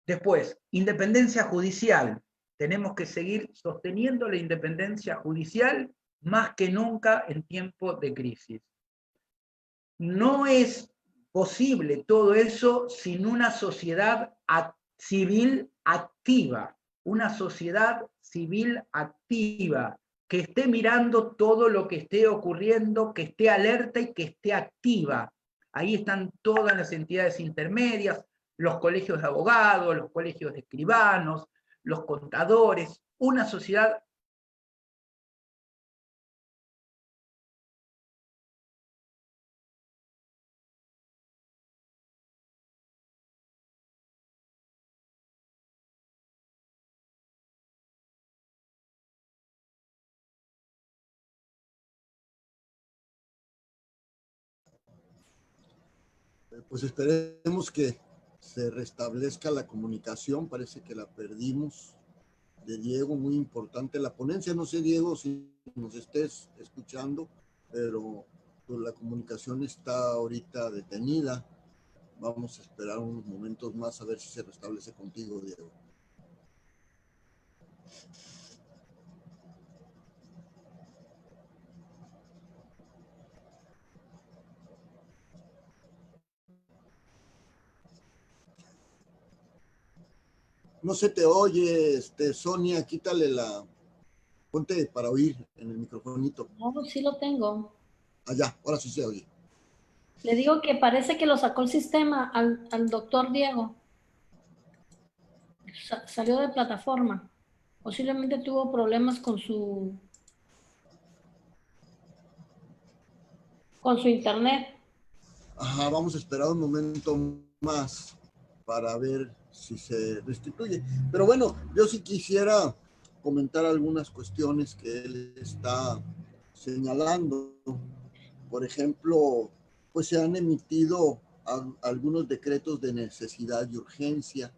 Después, independencia judicial. Tenemos que seguir sosteniendo la independencia judicial más que nunca en tiempo de crisis. No es posible todo eso sin una sociedad civil activa, una sociedad civil activa, que esté mirando todo lo que esté ocurriendo, que esté alerta y que esté activa. Ahí están todas las entidades intermedias, los colegios de abogados, los colegios de escribanos, los contadores, una sociedad. Pues esperemos que se restablezca la comunicación. Parece que la perdimos de Diego, muy importante la ponencia. No sé, Diego, si nos estés escuchando, pero pues, la comunicación está ahorita detenida. Vamos a esperar unos momentos más a ver si se restablece contigo, Diego. No se te oye, Sonia, quítale la... Ponte para oír en el microfonito. No, sí lo tengo. Allá, ahora sí se oye. Le digo que parece que lo sacó el sistema al doctor Diego. Salió de plataforma. Posiblemente tuvo problemas con su internet. Ajá, vamos a esperar un momento más para ver si se restituye. Pero bueno, yo sí quisiera comentar algunas cuestiones que él está señalando. Por ejemplo, pues se han emitido algunos decretos de necesidad y urgencia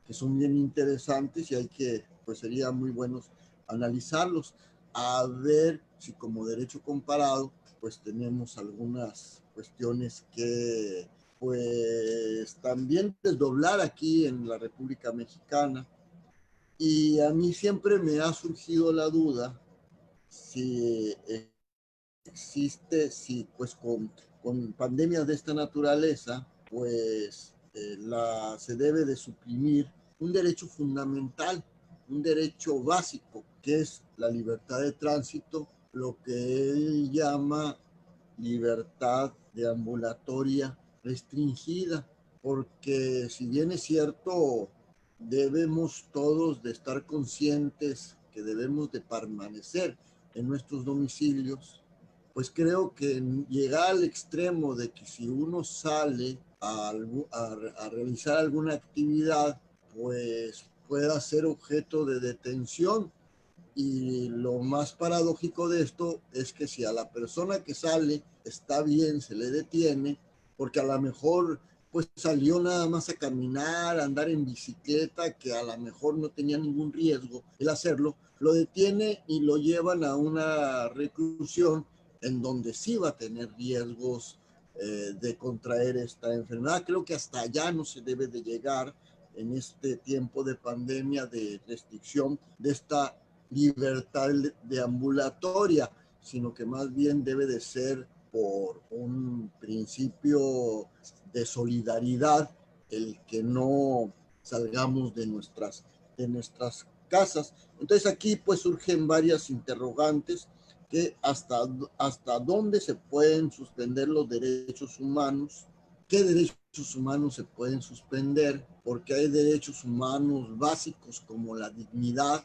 que son bien interesantes y hay que, pues sería muy bueno analizarlos, a ver si como derecho comparado, pues tenemos algunas cuestiones que pues también desdoblar aquí en la República Mexicana. Y a mí siempre me ha surgido la duda si existe, si pues con pandemias de esta naturaleza, pues se debe de suprimir un derecho fundamental, un derecho básico, que es la libertad de tránsito, lo que él llama libertad deambulatoria restringida, porque si bien es cierto, debemos todos de estar conscientes que debemos de permanecer en nuestros domicilios, pues creo que llegar al extremo de que si uno sale a realizar alguna actividad, pues pueda ser objeto de detención. Y lo más paradójico de esto es que si a la persona que sale está bien, se le detiene, porque a lo mejor pues salió nada más a caminar, a andar en bicicleta, que a lo mejor no tenía ningún riesgo el hacerlo, lo detiene y lo llevan a una reclusión en donde sí va a tener riesgos de contraer esta enfermedad. Creo que hasta allá no se debe de llegar en este tiempo de pandemia, de restricción de esta libertad deambulatoria, sino que más bien debe de ser por un principio de solidaridad el que no salgamos de nuestras casas. Entonces aquí pues surgen varias interrogantes que hasta dónde se pueden suspender los derechos humanos, qué derechos humanos se pueden suspender, porque hay derechos humanos básicos como la dignidad,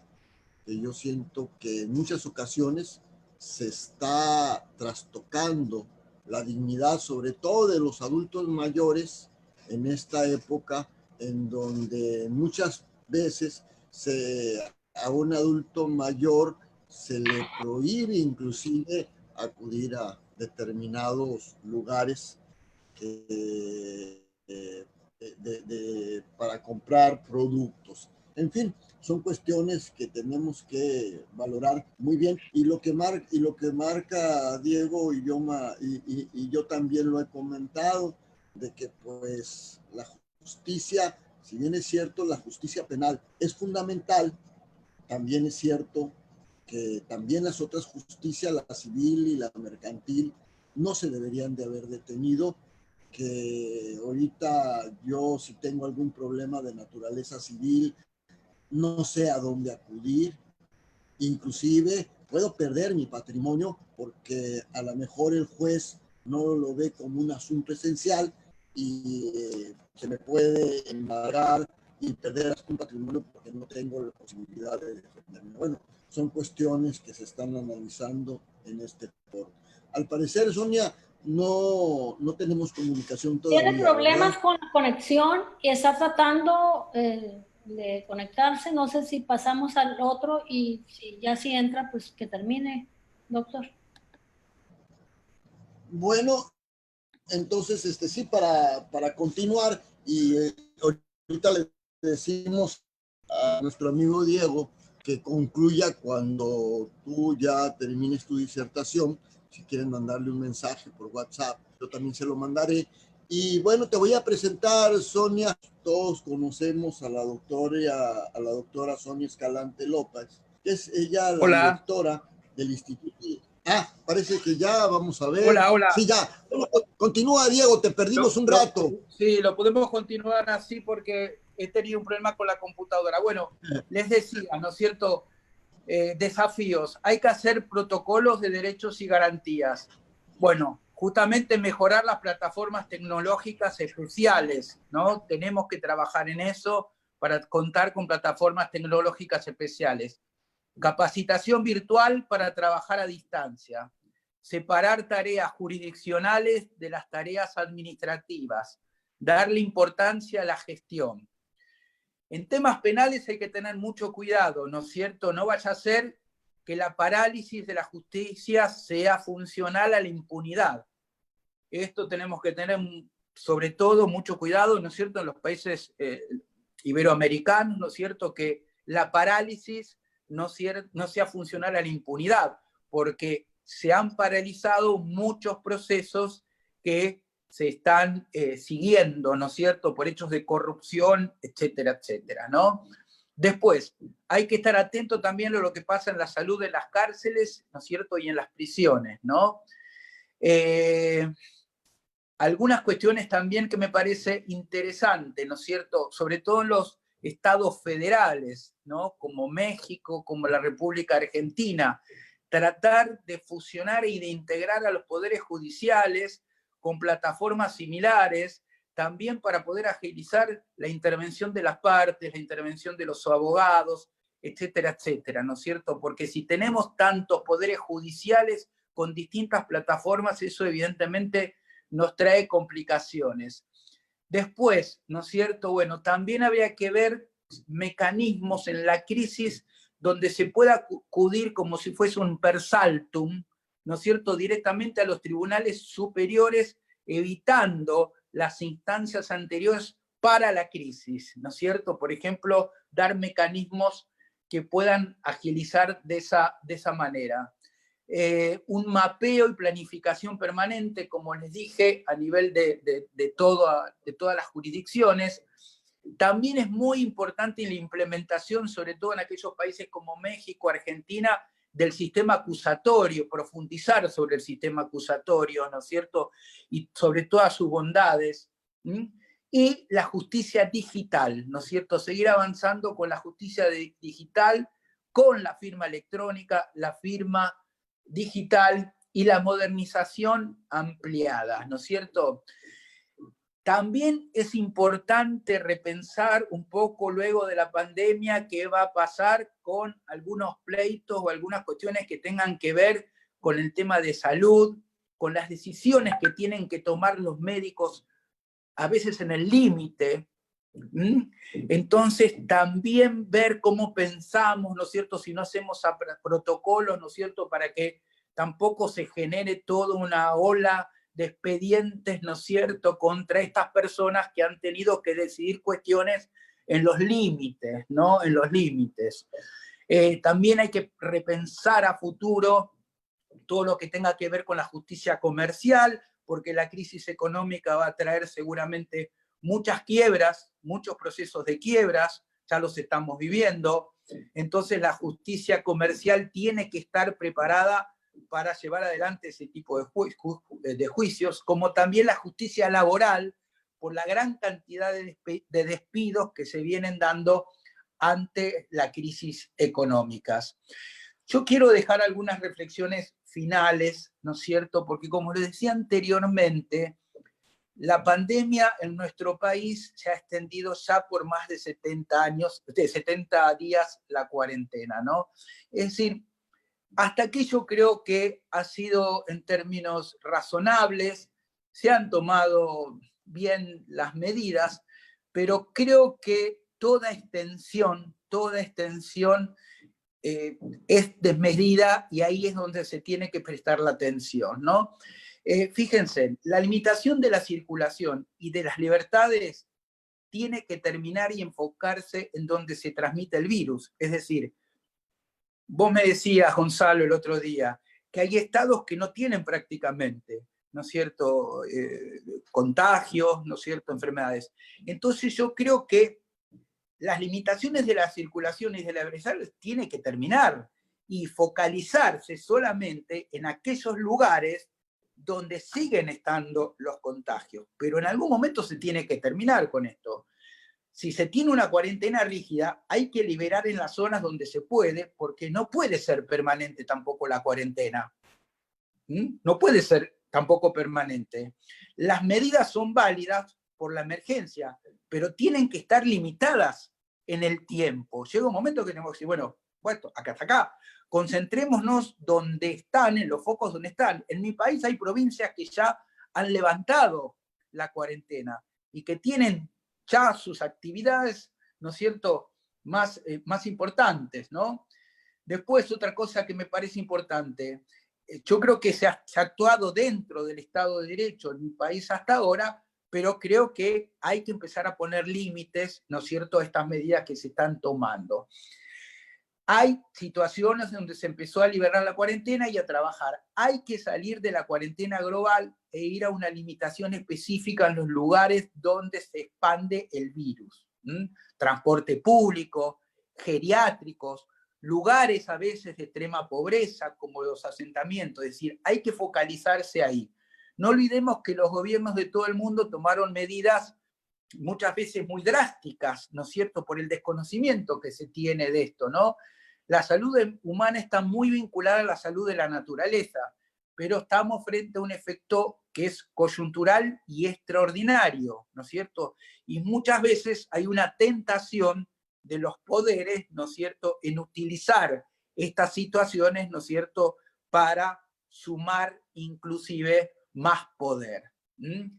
que yo siento que en muchas ocasiones se está trastocando la dignidad, sobre todo de los adultos mayores, en esta época en donde muchas veces a un adulto mayor se le prohíbe inclusive acudir a determinados lugares para comprar productos. En fin, son cuestiones que tenemos que valorar muy bien. Y lo que marca Diego y yo también lo he comentado, de que pues la justicia, si bien es cierto, la justicia penal es fundamental, también es cierto que también las otras justicias, la civil y la mercantil, no se deberían de haber detenido, que ahorita yo si tengo algún problema de naturaleza civil, no sé a dónde acudir, inclusive puedo perder mi patrimonio porque a lo mejor el juez no lo ve como un asunto esencial y se me puede embargar y perder un patrimonio porque no tengo la posibilidad de defenderme. Bueno, son cuestiones que se están analizando en este foro. Al parecer, Sonia, no tenemos comunicación todavía. Tiene problemas, ¿verdad?, con la conexión y está tratando de conectarse. No sé si pasamos al otro y si entra, pues que termine, doctor. Bueno, entonces, sí, para continuar, y ahorita le decimos a nuestro amigo Diego que concluya cuando tú ya termines tu disertación. Si quieren mandarle un mensaje por WhatsApp, yo también se lo mandaré. Y bueno, te voy a presentar, Sonia. Todos conocemos a la doctora Sonia Escalante López, que es ella la Hola. directora del Instituto. Parece que ya, vamos a ver. Hola, hola. Sí, ya. Bueno, continúa, Diego, te perdimos un rato. Sí, lo podemos continuar así porque he tenido un problema con la computadora. Bueno, les decía, ¿no es cierto? Desafíos. Hay que hacer protocolos de derechos y garantías. Bueno, justamente mejorar las plataformas tecnológicas especiales, ¿no? Tenemos que trabajar en eso para contar con plataformas tecnológicas especiales. Capacitación virtual para trabajar a distancia. Separar tareas jurisdiccionales de las tareas administrativas. Darle importancia a la gestión. En temas penales hay que tener mucho cuidado, ¿no es cierto? No vaya a ser que la parálisis de la justicia sea funcional a la impunidad. Esto tenemos que tener, sobre todo, mucho cuidado, ¿no es cierto?, en los países iberoamericanos, ¿no es cierto?, que la parálisis no sea funcional a la impunidad, porque se han paralizado muchos procesos que se están siguiendo, ¿no es cierto?, por hechos de corrupción, etcétera, etcétera, ¿no? Después, hay que estar atento también a lo que pasa en la salud de las cárceles, ¿no es cierto?, y en las prisiones, ¿no? Algunas cuestiones también que me parece interesante, ¿no es cierto?, sobre todo en los estados federales, ¿no?, como México, como la República Argentina, tratar de fusionar y de integrar a los poderes judiciales con plataformas similares, también para poder agilizar la intervención de las partes, la intervención de los abogados, etcétera, etcétera, ¿no es cierto? Porque si tenemos tantos poderes judiciales con distintas plataformas, eso evidentemente nos trae complicaciones. Después, ¿no es cierto? Bueno, también habría que ver mecanismos en la crisis donde se pueda acudir como si fuese un per saltum, ¿no es cierto?, directamente a los tribunales superiores, evitando las instancias anteriores para la crisis, ¿no es cierto? Por ejemplo, dar mecanismos que puedan agilizar de esa manera. Un mapeo y planificación permanente, como les dije, a nivel de todas las jurisdicciones. También es muy importante la implementación, sobre todo en aquellos países como México, Argentina, del sistema acusatorio, profundizar sobre el sistema acusatorio, ¿no es cierto?, y sobre todas sus bondades. Y la justicia digital, ¿no es cierto?, seguir avanzando con la justicia digital, con la firma electrónica, la firma digital y la modernización ampliada, ¿no es cierto? También es importante repensar un poco luego de la pandemia qué va a pasar con algunos pleitos o algunas cuestiones que tengan que ver con el tema de salud, con las decisiones que tienen que tomar los médicos, a veces en el límite. Entonces, también ver cómo pensamos, ¿no es cierto?, si no hacemos protocolos, ¿no es cierto?, para que tampoco se genere toda una ola de expedientes, ¿no es cierto?, contra estas personas que han tenido que decidir cuestiones en los límites, ¿no? En los límites. También hay que repensar a futuro todo lo que tenga que ver con la justicia comercial, porque la crisis económica va a traer seguramente muchas quiebras, muchos procesos de quiebras, ya los estamos viviendo. Entonces la justicia comercial tiene que estar preparada para llevar adelante ese tipo de juicios, como también la justicia laboral, por la gran cantidad de despidos que se vienen dando ante la crisis económicas. Yo quiero dejar algunas reflexiones finales, ¿no es cierto? Porque como les decía anteriormente, la pandemia en nuestro país se ha extendido ya por más de 70 días la cuarentena, ¿no? Es decir, hasta aquí yo creo que ha sido en términos razonables, se han tomado bien las medidas, pero creo que toda extensión es desmedida y ahí es donde se tiene que prestar la atención, ¿no? Fíjense, la limitación de la circulación y de las libertades tiene que terminar y enfocarse en donde se transmite el virus. Es decir, vos me decías, Gonzalo, el otro día, que hay estados que no tienen prácticamente, ¿no es cierto?, contagios, ¿no es cierto?, enfermedades. Entonces yo creo que las limitaciones de la circulación y de la libertad tienen que terminar y focalizarse solamente en aquellos lugares donde siguen estando los contagios. Pero en algún momento se tiene que terminar con esto. Si se tiene una cuarentena rígida, hay que liberar en las zonas donde se puede, porque no puede ser permanente tampoco la cuarentena. No puede ser tampoco permanente. Las medidas son válidas por la emergencia, pero tienen que estar limitadas en el tiempo. Llega un momento que tenemos que decir, bueno, acá hasta acá. Concentrémonos donde están, en los focos donde están. En mi país hay provincias que ya han levantado la cuarentena y que tienen ya sus actividades, ¿no es cierto?, más importantes, ¿no? Después, otra cosa que me parece importante, yo creo que se ha actuado dentro del Estado de Derecho en mi país hasta ahora, pero creo que hay que empezar a poner límites, ¿no es cierto?, a estas medidas que se están tomando. Hay situaciones donde se empezó a liberar la cuarentena y a trabajar. Hay que salir de la cuarentena global e ir a una limitación específica en los lugares donde se expande el virus. Transporte público, geriátricos, lugares a veces de extrema pobreza, como los asentamientos. Es decir, hay que focalizarse ahí. No olvidemos que los gobiernos de todo el mundo tomaron medidas muchas veces muy drásticas, ¿no es cierto?, por el desconocimiento que se tiene de esto, ¿no? La salud humana está muy vinculada a la salud de la naturaleza, pero estamos frente a un efecto que es coyuntural y extraordinario, ¿no es cierto? Y muchas veces hay una tentación de los poderes, ¿no es cierto?, en utilizar estas situaciones, ¿no es cierto?, para sumar inclusive más poder.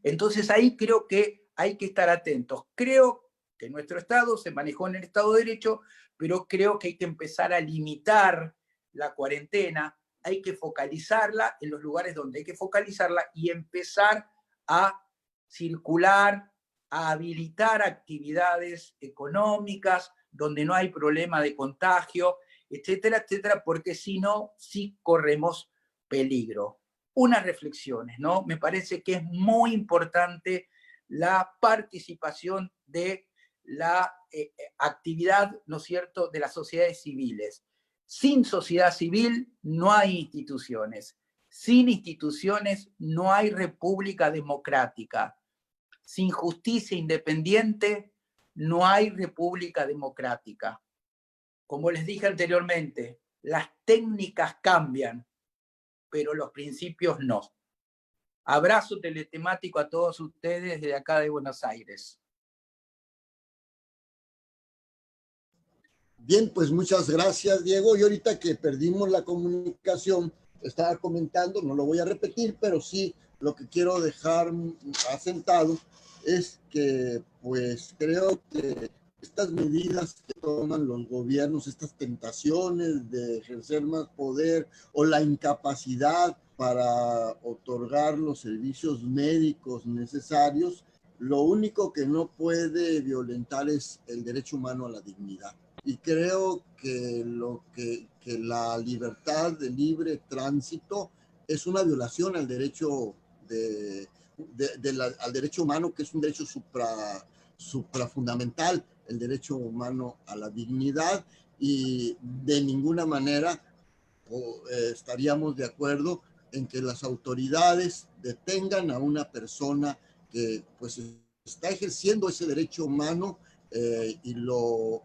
Entonces ahí creo que hay que estar atentos. Creo que nuestro Estado se manejó en el Estado de Derecho, pero creo que hay que empezar a limitar la cuarentena, hay que focalizarla en los lugares donde hay que focalizarla y empezar a circular, a habilitar actividades económicas donde no hay problema de contagio, etcétera, etcétera, porque si no, sí corremos peligro. Unas reflexiones, ¿no? Me parece que es muy importante la participación de la actividad, ¿no es cierto?, de las sociedades civiles. Sin sociedad civil no hay instituciones. Sin instituciones no hay república democrática. Sin justicia independiente no hay república democrática. Como les dije anteriormente, las técnicas cambian, pero los principios no. Abrazo teletemático a todos ustedes desde acá de Buenos Aires. Bien, pues muchas gracias, Diego. Y ahorita que perdimos la comunicación, estaba comentando, no lo voy a repetir, pero sí lo que quiero dejar asentado es que, pues, creo que estas medidas que toman los gobiernos, estas tentaciones de ejercer más poder o la incapacidad para otorgar los servicios médicos necesarios. Lo único que no puede violentar es el derecho humano a la dignidad. Y creo que la libertad de libre tránsito es una violación al derecho al derecho humano, que es un derecho suprafundamental, el derecho humano a la dignidad, y de ninguna manera estaríamos de acuerdo en que las autoridades detengan a una persona que pues está ejerciendo ese derecho humano y lo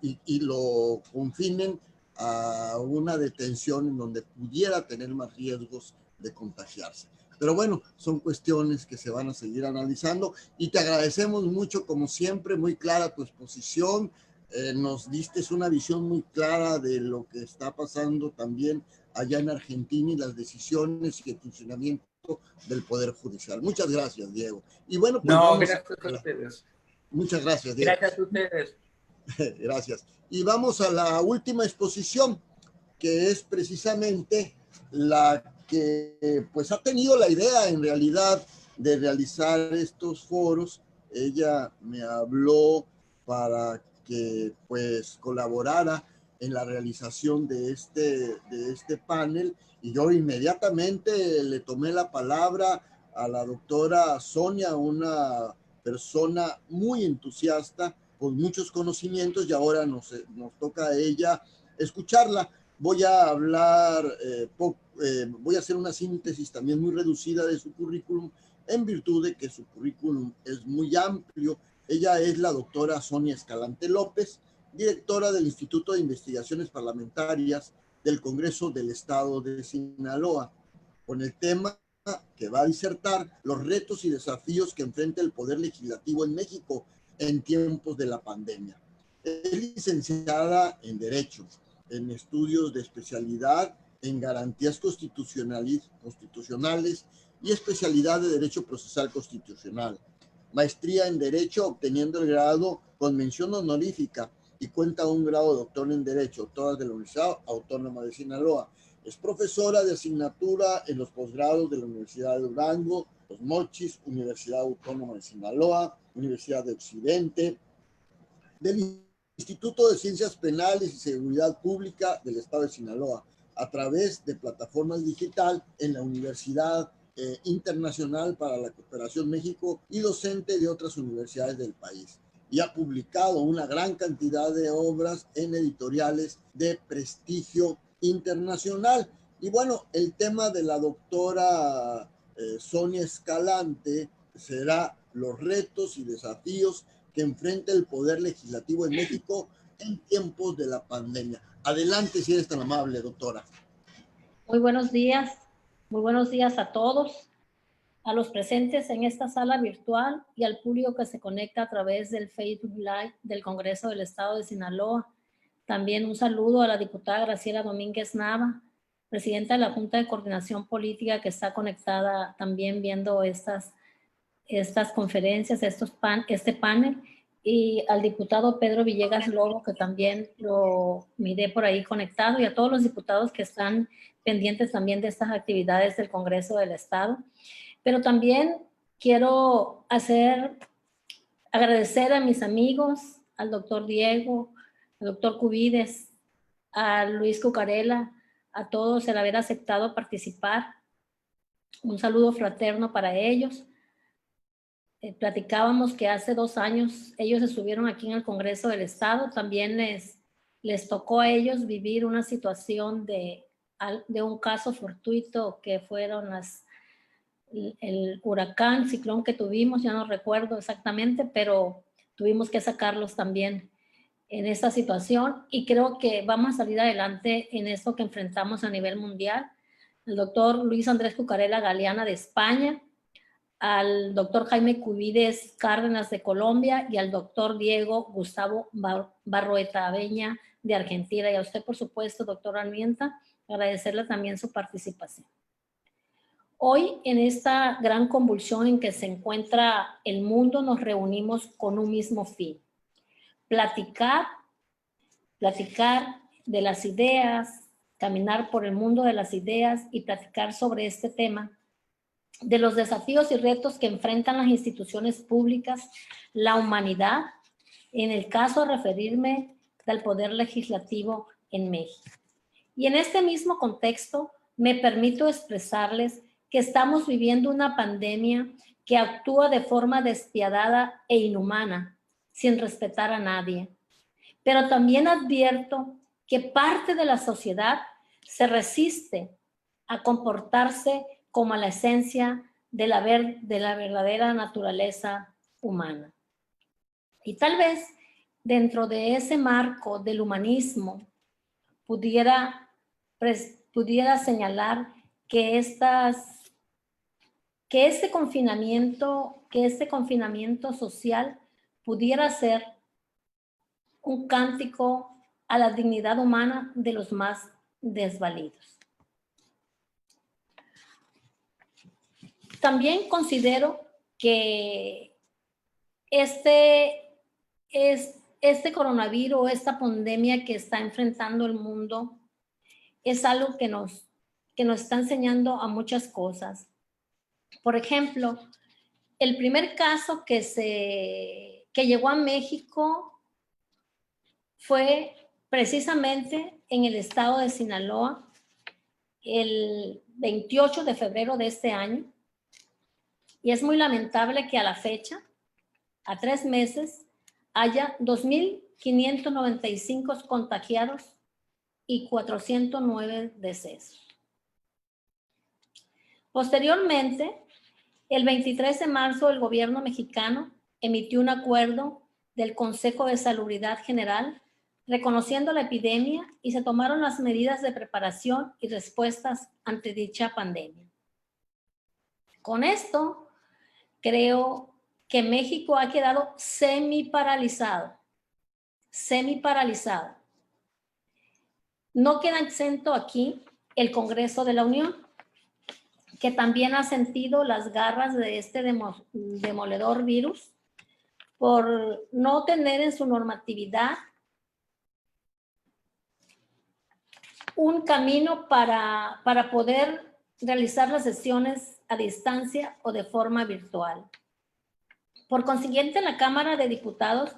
confinen a una detención en donde pudiera tener más riesgos de contagiarse. Pero bueno, son cuestiones que se van a seguir analizando y te agradecemos mucho, como siempre, muy clara tu exposición. Nos diste una visión muy clara de lo que está pasando también allá en Argentina y las decisiones y el funcionamiento del Poder Judicial. Muchas gracias, Diego. Y bueno, pues No, vamos gracias a ustedes. Muchas gracias, Diego. Gracias a ustedes. Gracias. Y vamos a la última exposición, que es precisamente la que pues ha tenido la idea en realidad de realizar estos foros. Ella me habló para que pues colaborara en la realización de este panel, y yo inmediatamente le tomé la palabra a la doctora Sonia, una persona muy entusiasta, con muchos conocimientos, y ahora nos toca a ella escucharla. Voy a hablar, voy a hacer una síntesis también muy reducida de su currículum, en virtud de que su currículum es muy amplio. Ella es la doctora Sonia Escalante López, directora del Instituto de Investigaciones Parlamentarias del Congreso del Estado de Sinaloa, con el tema que va a disertar: los retos y desafíos que enfrenta el Poder Legislativo en México en tiempos de la pandemia. Es licenciada en Derecho, en estudios de especialidad en garantías constitucionales y especialidad de Derecho Procesal Constitucional. Maestría en Derecho, obteniendo el grado con mención honorífica, y cuenta un grado de doctor en Derecho, todas de la Universidad Autónoma de Sinaloa. Es profesora de asignatura en los posgrados de la Universidad de Durango, Los Mochis, Universidad Autónoma de Sinaloa, Universidad de Occidente, del Instituto de Ciencias Penales y Seguridad Pública del Estado de Sinaloa, a través de plataformas digital en la Universidad Internacional para la Cooperación México, y docente de otras universidades del país. Y ha publicado una gran cantidad de obras en editoriales de prestigio internacional. Y bueno, el tema de la doctora Sonia Escalante será los retos y desafíos que enfrenta el Poder Legislativo en México en tiempos de la pandemia. Adelante, si eres tan amable, doctora. Muy buenos días a todos, a los presentes en esta sala virtual y al público que se conecta a través del Facebook Live del Congreso del Estado de Sinaloa. También un saludo a la diputada Graciela Domínguez Nava, presidenta de la Junta de Coordinación Política, que está conectada también viendo estas conferencias, este panel, y al diputado Pedro Villegas Lobo, que también lo miré por ahí conectado, y a todos los diputados que están pendientes también de estas actividades del Congreso del Estado. Pero también quiero agradecer a mis amigos, al doctor Diego, al doctor Cubides, a Luis Cucarela, a todos el haber aceptado participar. Un saludo fraterno para ellos. Platicábamos que hace 2 años ellos estuvieron aquí en el Congreso del Estado. También les tocó a ellos vivir una situación de un caso fortuito que fueron el huracán, ciclón que tuvimos, ya no recuerdo exactamente, pero tuvimos que sacarlos también en esta situación, y creo que vamos a salir adelante en esto que enfrentamos a nivel mundial. El doctor Luis Andrés Cucarela Galeana de España, al doctor Jaime Cubides Cárdenas de Colombia, y al doctor Diego Gustavo Barroeta Aveña de Argentina, y a usted, por supuesto, doctor Armienta, agradecerle también su participación. Hoy, en esta gran convulsión en que se encuentra el mundo, nos reunimos con un mismo fin: platicar de las ideas, caminar por el mundo de las ideas y platicar sobre este tema, de los desafíos y retos que enfrentan las instituciones públicas, la humanidad, en el caso de referirme al Poder Legislativo en México. Y en este mismo contexto, me permito expresarles que estamos viviendo una pandemia que actúa de forma despiadada e inhumana, sin respetar a nadie. Pero también advierto que parte de la sociedad se resiste a comportarse como a la esencia de la verdadera naturaleza humana. Y tal vez dentro de ese marco del humanismo pudiera señalar que este confinamiento social pudiera ser un cántico a la dignidad humana de los más desvalidos. También considero que este coronavirus, esta pandemia que está enfrentando el mundo, es algo que nos está enseñando a muchas cosas. Por ejemplo, el primer caso que llegó a México fue precisamente en el estado de Sinaloa, el 28 de febrero de este año. Y es muy lamentable que a la fecha, a 3 meses, haya 2.595 contagiados y 409 decesos. Posteriormente, el 23 de marzo, el gobierno mexicano emitió un acuerdo del Consejo de Salubridad General reconociendo la epidemia y se tomaron las medidas de preparación y respuestas ante dicha pandemia. Con esto, creo que México ha quedado semi-paralizado. No queda exento aquí el Congreso de la Unión, que también ha sentido las garras de este demoledor virus por no tener en su normatividad un camino para poder realizar las sesiones a distancia o de forma virtual. Por consiguiente, la Cámara de Diputados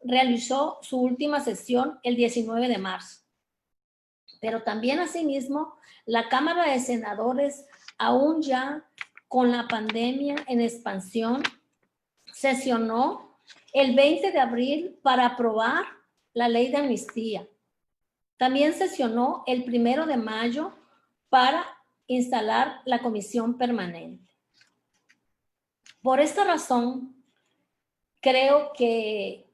realizó su última sesión el 19 de marzo. Pero también, asimismo, la Cámara de Senadores, aún ya con la pandemia en expansión, sesionó el 20 de abril para aprobar la ley de amnistía. También sesionó el 1 de mayo para instalar la comisión permanente. Por esta razón, creo que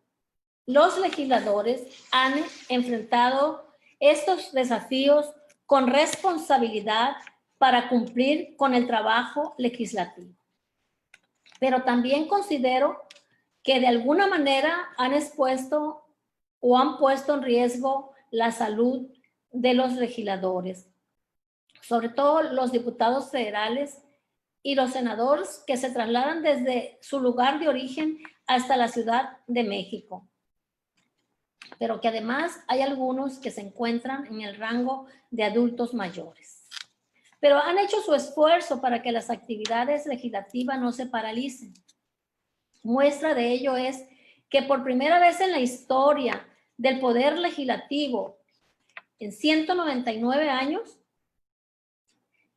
los legisladores han enfrentado estos desafíos con responsabilidad para cumplir con el trabajo legislativo. Pero también considero que de alguna manera han expuesto o han puesto en riesgo la salud de los legisladores, sobre todo los diputados federales y los senadores que se trasladan desde su lugar de origen hasta la Ciudad de México. Pero que además hay algunos que se encuentran en el rango de adultos mayores. Pero han hecho su esfuerzo para que las actividades legislativas no se paralicen. Muestra de ello es que por primera vez en la historia del Poder Legislativo, en 199 años,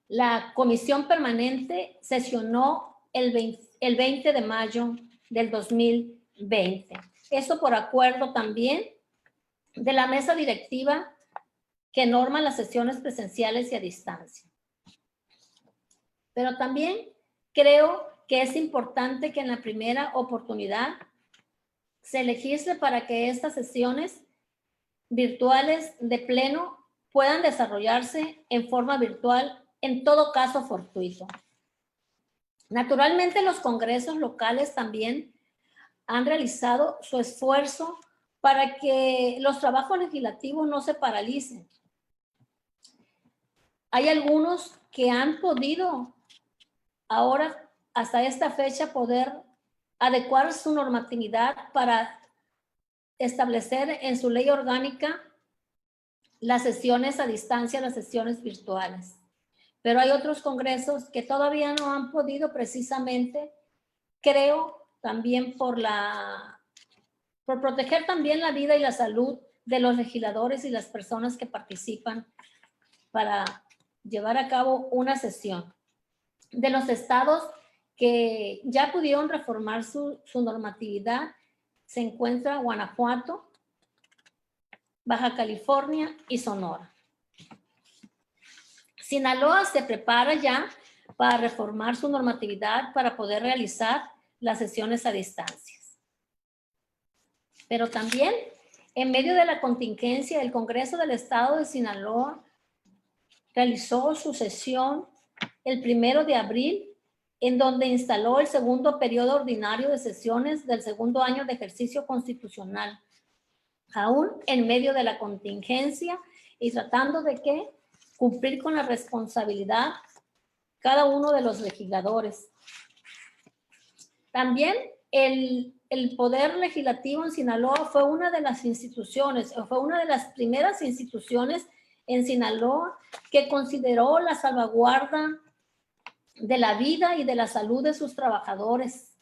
la Comisión Permanente sesionó el 20 de mayo del 2020. Esto por acuerdo también de la mesa directiva que norma las sesiones presenciales y a distancia. Pero también creo que es importante que en la primera oportunidad se legisle para que estas sesiones virtuales de pleno puedan desarrollarse en forma virtual, en todo caso fortuito. Naturalmente, los congresos locales también han realizado su esfuerzo para que los trabajos legislativos no se paralicen. Hay algunos que han podido ahora, hasta esta fecha, poder adecuar su normatividad para establecer en su ley orgánica las sesiones a distancia, las sesiones virtuales. Pero hay otros congresos que todavía no han podido precisamente, creo, también por proteger también la vida y la salud de los legisladores y las personas que participan para llevar a cabo una sesión. De los estados que ya pudieron reformar su normatividad, se encuentra Guanajuato, Baja California y Sonora. Sinaloa se prepara ya para reformar su normatividad para poder realizar las sesiones a distancia. Pero también, en medio de la contingencia, el Congreso del Estado de Sinaloa realizó su sesión el 1 de abril, en donde instaló el segundo periodo ordinario de sesiones del segundo año de ejercicio constitucional, aún en medio de la contingencia y tratando de cumplir con la responsabilidad cada uno de los legisladores. También el Poder Legislativo en Sinaloa fue una de las instituciones, o fue una de las primeras instituciones en Sinaloa que consideró la salvaguarda de la vida y de la salud de sus trabajadores,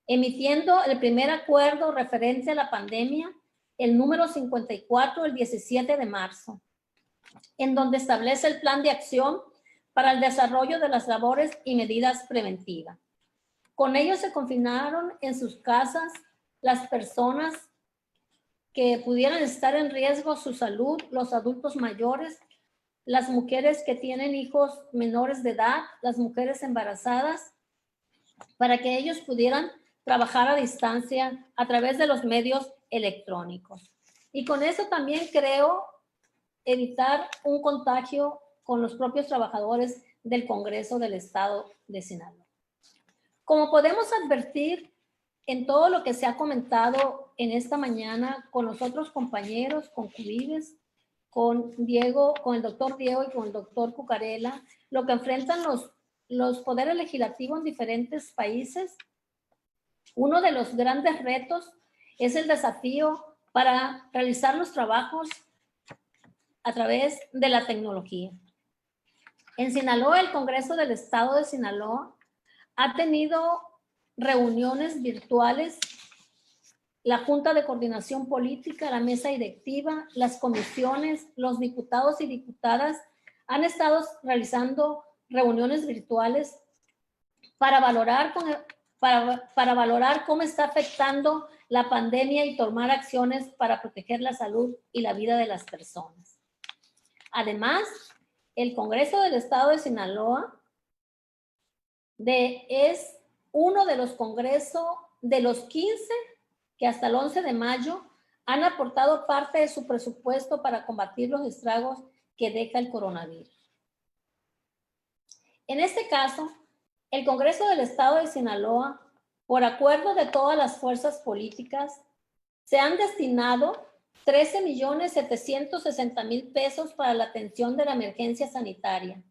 emitiendo el primer acuerdo referente a la pandemia, el número 54, el 17 de marzo, en donde establece el plan de acción para el desarrollo de las labores y medidas preventivas. Con ello se confinaron en sus casas las personas que pudieran estar en riesgo su salud, los adultos mayores, las mujeres que tienen hijos menores de edad, las mujeres embarazadas, para que ellos pudieran trabajar a distancia a través de los medios electrónicos. Y con eso también creo evitar un contagio con los propios trabajadores del Congreso del Estado de Sinaloa. Como podemos advertir en todo lo que se ha comentado en esta mañana con los otros compañeros, con Cubibes, con Diego, con el doctor Diego y con el doctor Cucarela, lo que enfrentan los poderes legislativos en diferentes países, uno de los grandes retos es el desafío para realizar los trabajos a través de la tecnología. En Sinaloa, el Congreso del Estado de Sinaloa ha tenido reuniones virtuales, la Junta de Coordinación Política, la mesa directiva, las comisiones, los diputados y diputadas han estado realizando reuniones virtuales para valorar cómo está afectando la pandemia y tomar acciones para proteger la salud y la vida de las personas. Además, el Congreso del Estado de Sinaloa es uno de los congresos de los 15 que hasta el 11 de mayo han aportado parte de su presupuesto para combatir los estragos que deja el coronavirus. En este caso, el Congreso del Estado de Sinaloa, por acuerdo de todas las fuerzas políticas, se han destinado 13.760.000 pesos para la atención de la emergencia sanitaria.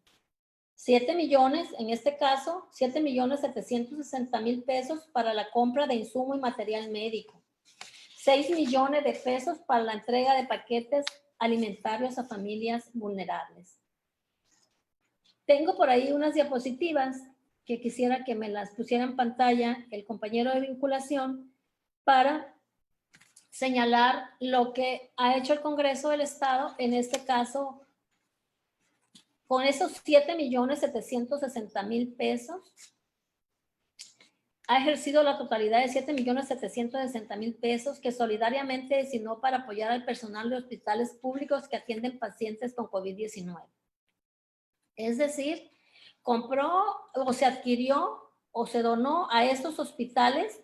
7 millones, en este caso, 7.760.000 pesos para la compra de insumo y material médico. 6 millones de pesos para la entrega de paquetes alimentarios a familias vulnerables. Tengo por ahí unas diapositivas que quisiera que me las pusiera en pantalla el compañero de vinculación para señalar lo que ha hecho el Congreso del Estado, en este caso, con esos 7.760.000 pesos, ha ejercido la totalidad de 7.760.000 pesos que solidariamente destinó para apoyar al personal de hospitales públicos que atienden pacientes con COVID-19. Es decir, compró o se adquirió o se donó a estos hospitales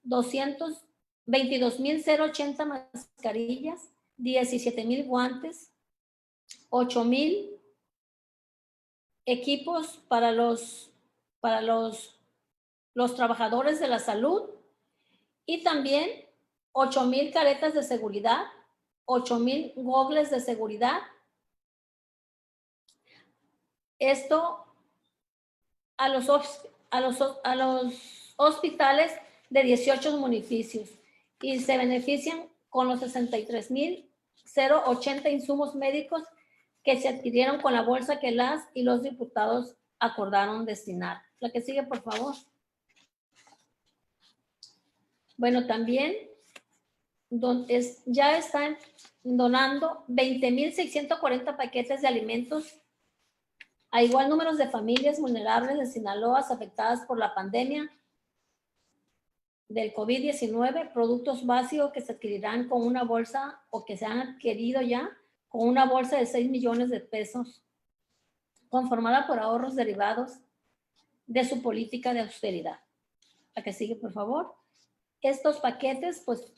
22.080 mascarillas, 17.000 guantes, 8.000 equipos para los trabajadores de la salud y también 8.000 caretas de seguridad, 8.000 gogles de seguridad. Esto a los hospitales de 18 municipios y se benefician con los 63.000 0,80 insumos médicos que se adquirieron con la bolsa que las y los diputados acordaron destinar. La que sigue, por favor. Bueno, también ya están donando 20,640 paquetes de alimentos a igual número de familias vulnerables de Sinaloa afectadas por la pandemia del COVID-19, productos básicos que se adquirirán con una bolsa o que se han adquirido ya con una bolsa de 6 millones de pesos, conformada por ahorros derivados de su política de austeridad. La que sigue, por favor. Estos paquetes, pues,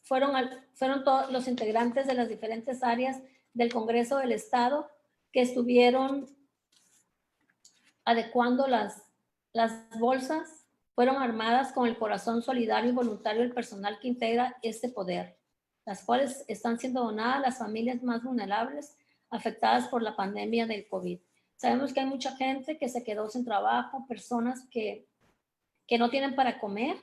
fueron todos los integrantes de las diferentes áreas del Congreso del Estado que estuvieron adecuando las bolsas. Fueron armadas con el corazón solidario y voluntario del personal que integra este poder, las cuales están siendo donadas a las familias más vulnerables afectadas por la pandemia del COVID. Sabemos que hay mucha gente que se quedó sin trabajo, personas que no tienen para comer,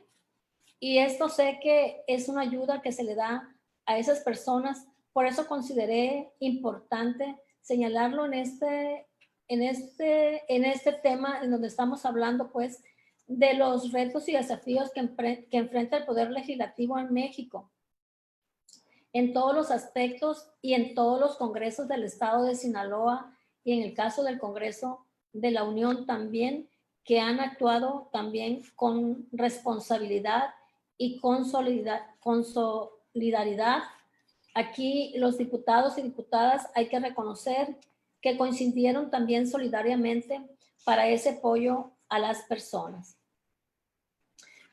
y esto sé que es una ayuda que se le da a esas personas. Por eso consideré importante señalarlo en este tema en donde estamos hablando, pues, de los retos y desafíos que enfrenta el Poder Legislativo en México, en todos los aspectos y en todos los congresos del estado de Sinaloa, y en el caso del Congreso de la Unión también, que han actuado también con responsabilidad y con solidaridad. Aquí los diputados y diputadas hay que reconocer que coincidieron también solidariamente para ese apoyo a las personas.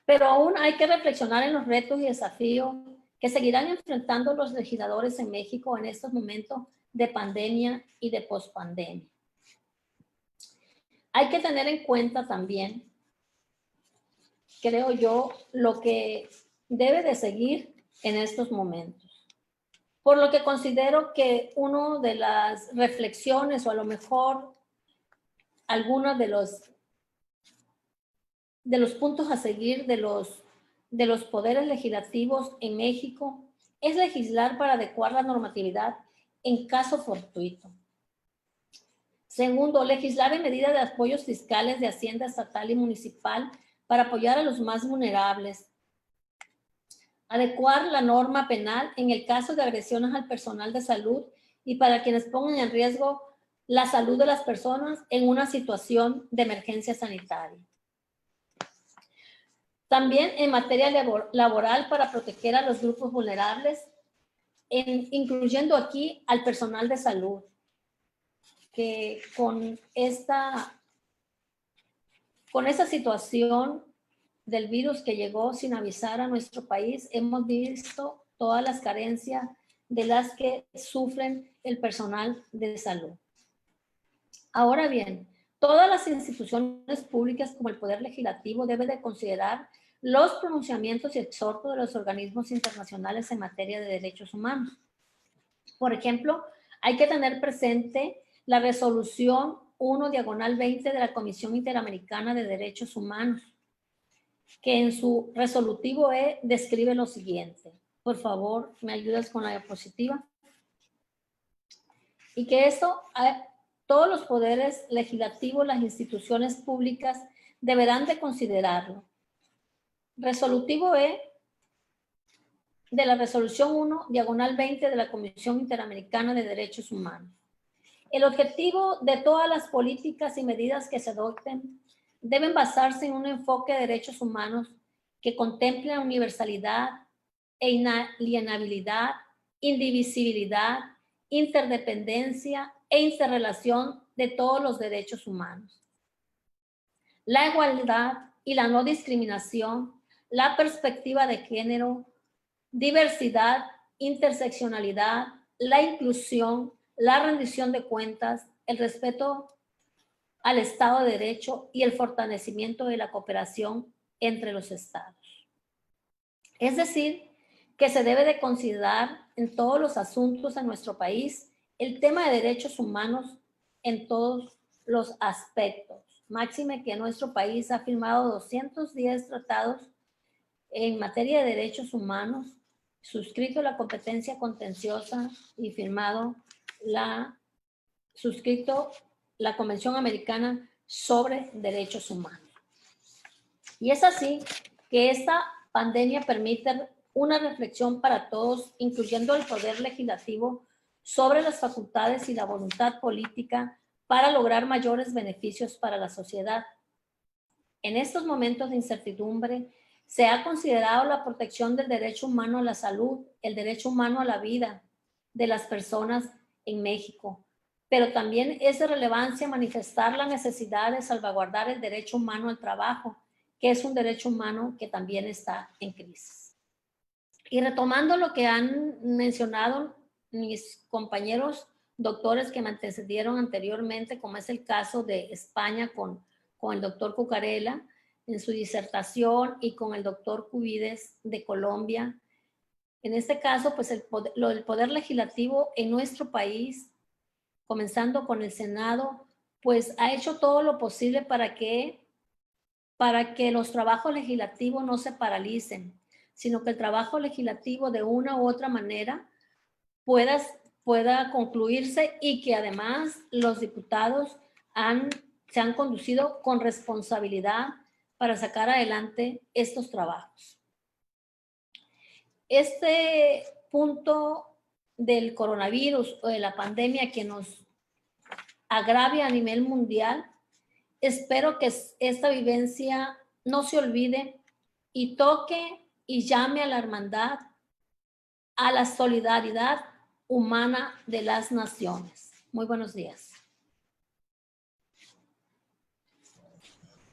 Pero aún hay que reflexionar en los retos y desafíos que seguirán enfrentando los legisladores en México en estos momentos de pandemia y de pospandemia. Hay que tener en cuenta también, creo yo, lo que debe de seguir en estos momentos. Por lo que considero que una de las reflexiones, o a lo mejor algunos de los puntos a seguir de los poderes legislativos en México, es legislar para adecuar la normatividad en caso fortuito. Segundo, legislar en medida de apoyos fiscales de Hacienda estatal y municipal para apoyar a los más vulnerables. Adecuar la norma penal en el caso de agresiones al personal de salud y para quienes pongan en riesgo la salud de las personas en una situación de emergencia sanitaria. También en materia laboral para proteger a los grupos vulnerables, incluyendo aquí al personal de salud, que con esta situación del virus que llegó sin avisar a nuestro país, hemos visto todas las carencias de las que sufren el personal de salud. Ahora bien, todas las instituciones públicas como el Poder Legislativo deben de considerar los pronunciamientos y exhortos de los organismos internacionales en materia de derechos humanos. Por ejemplo, hay que tener presente la resolución 1/20 de la Comisión Interamericana de Derechos Humanos, que en su resolutivo E describe lo siguiente. Por favor, ¿me ayudas con la diapositiva? Y que esto, todos los poderes legislativos, las instituciones públicas deberán de considerarlo. Resolutivo E de la resolución 1/20 de la Comisión Interamericana de Derechos Humanos. El objetivo de todas las políticas y medidas que se adopten deben basarse en un enfoque de derechos humanos que contemple la universalidad e inalienabilidad, indivisibilidad, interdependencia e interrelación de todos los derechos humanos. La igualdad y la no discriminación, la perspectiva de género, diversidad, interseccionalidad, la inclusión, la rendición de cuentas, el respeto al Estado de Derecho y el fortalecimiento de la cooperación entre los estados. Es decir, que se debe de considerar en todos los asuntos en nuestro país el tema de derechos humanos en todos los aspectos. Máxime que nuestro país ha firmado 210 tratados en materia de derechos humanos, suscrito la competencia contenciosa y suscrito la Convención Americana sobre Derechos Humanos. Y es así que esta pandemia permite una reflexión para todos, incluyendo el poder legislativo, sobre las facultades y la voluntad política para lograr mayores beneficios para la sociedad. En estos momentos de incertidumbre, se ha considerado la protección del derecho humano a la salud, el derecho humano a la vida de las personas en México, pero también es de relevancia manifestar la necesidad de salvaguardar el derecho humano al trabajo, que es un derecho humano que también está en crisis. Y retomando lo que han mencionado mis compañeros doctores que me antecedieron anteriormente, como es el caso de España con el doctor Cucarella en su disertación y con el doctor Cubides de Colombia. En este caso, pues el poder legislativo en nuestro país, comenzando con el Senado, pues ha hecho todo lo posible para que los trabajos legislativos no se paralicen, sino que el trabajo legislativo de una u otra manera pueda concluirse y que además los diputados se han conducido con responsabilidad para sacar adelante estos trabajos. Este punto del coronavirus o de la pandemia que nos agravia a nivel mundial, espero que esta vivencia no se olvide y toque y llame a la hermandad, a la solidaridad humana de las naciones. Muy buenos días.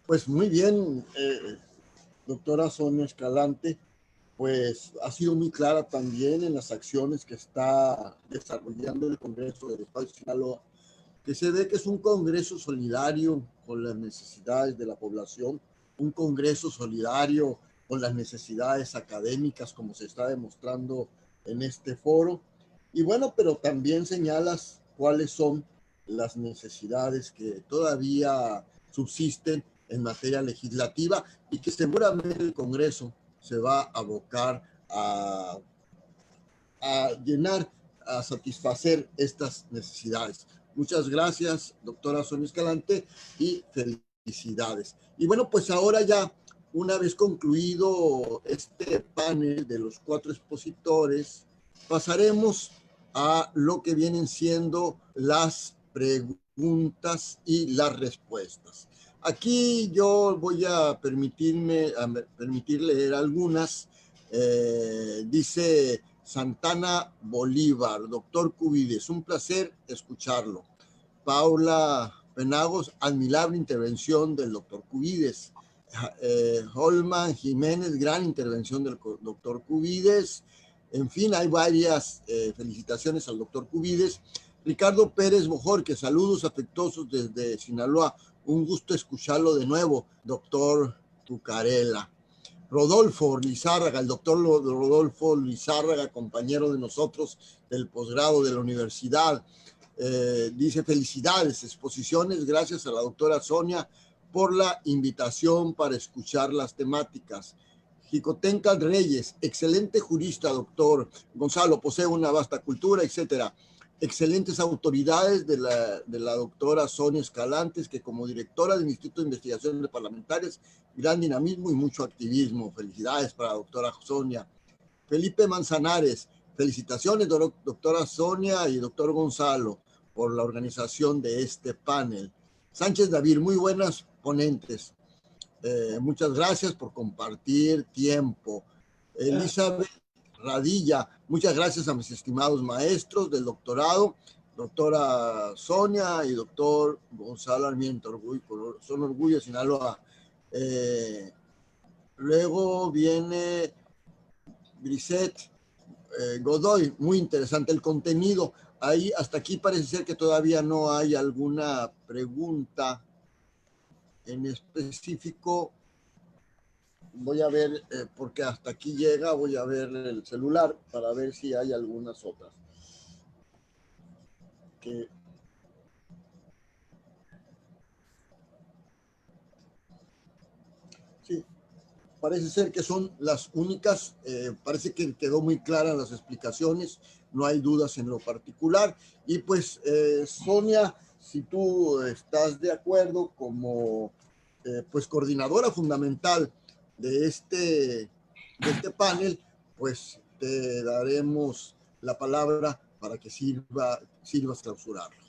Pues muy bien, doctora Sonia Escalante, pues ha sido muy clara también en las acciones que está desarrollando el Congreso del Estado de Sinaloa, que se ve que es un Congreso solidario con las necesidades de la población, un Congreso solidario con las necesidades académicas, como se está demostrando en este foro. Y bueno, pero también señalas cuáles son las necesidades que todavía subsisten en materia legislativa y que seguramente el Congreso se va a abocar a llenar, a satisfacer estas necesidades. Muchas gracias, doctora Sonia Escalante, y felicidades. Y bueno, pues ahora ya, una vez concluido este panel de los 4 expositores, pasaremos a lo que vienen siendo las preguntas y las respuestas. Aquí yo voy a permitir leer algunas. Dice Santana Bolívar, doctor Cubides, un placer escucharlo. Paula Penagos, admirable intervención del doctor Cubides. Holman Jiménez, gran intervención del doctor Cubides. En fin, hay varias felicitaciones al doctor Cubides. Ricardo Pérez Bojorque, saludos afectuosos desde Sinaloa. Un gusto escucharlo de nuevo, doctor Cucarella. Rodolfo Lizárraga, el doctor Rodolfo Lizárraga, compañero de nosotros del posgrado de la universidad, dice felicidades, exposiciones, gracias a la doctora Sonia por la invitación para escuchar las temáticas. Jicotenca Reyes, excelente jurista, doctor Gonzalo, posee una vasta cultura, etcétera. Excelentes autoridades de la doctora Sonia Escalante, que como directora del Instituto de Investigaciones Parlamentarias, gran dinamismo y mucho activismo. Felicidades para la doctora Sonia. Felipe Manzanares, felicitaciones, doctora Sonia y doctor Gonzalo, por la organización de este panel. Sánchez David, muy buenas ponentes. Muchas gracias por compartir tiempo. Elizabeth Radilla, muchas gracias a mis estimados maestros del doctorado, doctora Sonia y doctor Gonzalo Armiento, son orgullo de Sinaloa. Luego viene Grisette Godoy, muy interesante el contenido. Ahí, hasta aquí parece ser que todavía no hay alguna pregunta en específico. Voy a ver, porque hasta aquí llega, voy a ver el celular para ver si hay algunas otras. Sí. parece ser que son las únicas. Parece que quedó muy claras las explicaciones, no hay dudas en lo particular. Y pues, Sonia, si tú estás de acuerdo como pues coordinadora fundamental de este panel, pues te daremos la palabra para que sirvas clausurarlo.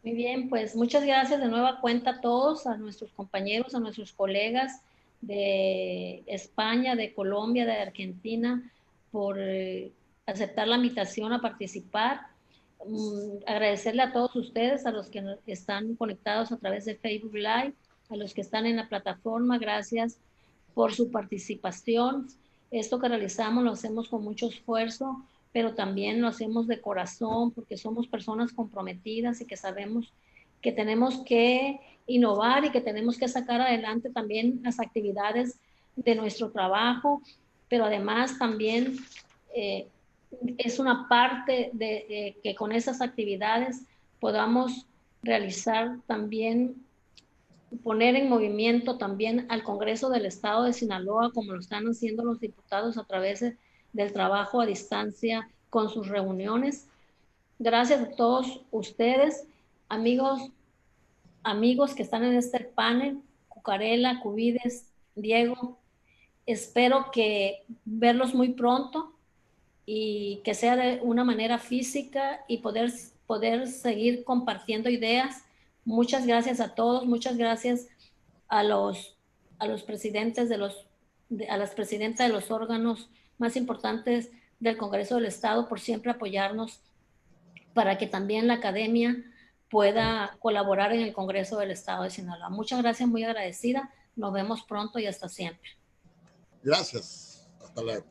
Muy bien, pues muchas gracias de nueva cuenta a todos, a nuestros compañeros, a nuestros colegas de España, de Colombia, de Argentina, por aceptar la invitación a participar. Agradecerle a todos ustedes, a los que están conectados a través de Facebook Live, a los que están en la plataforma, gracias por su participación. Esto que realizamos lo hacemos con mucho esfuerzo, pero también lo hacemos de corazón porque somos personas comprometidas y que sabemos que tenemos que innovar y que tenemos que sacar adelante también las actividades de nuestro trabajo, pero además también es una parte de que con esas actividades podamos realizar también, poner en movimiento también al Congreso del Estado de Sinaloa, como lo están haciendo los diputados a través del trabajo a distancia con sus reuniones. Gracias a todos ustedes, amigos que están en este panel, Cucarela, Cubides, Diego. Espero que verlos muy pronto y que sea de una manera física y poder seguir compartiendo ideas. Muchas gracias a todos, muchas gracias a los presidentes a las presidentas de los órganos más importantes del Congreso del Estado por siempre apoyarnos para que también la academia pueda colaborar en el Congreso del Estado de Sinaloa. Muchas gracias, muy agradecida. Nos vemos pronto y hasta siempre. Gracias. Hasta luego.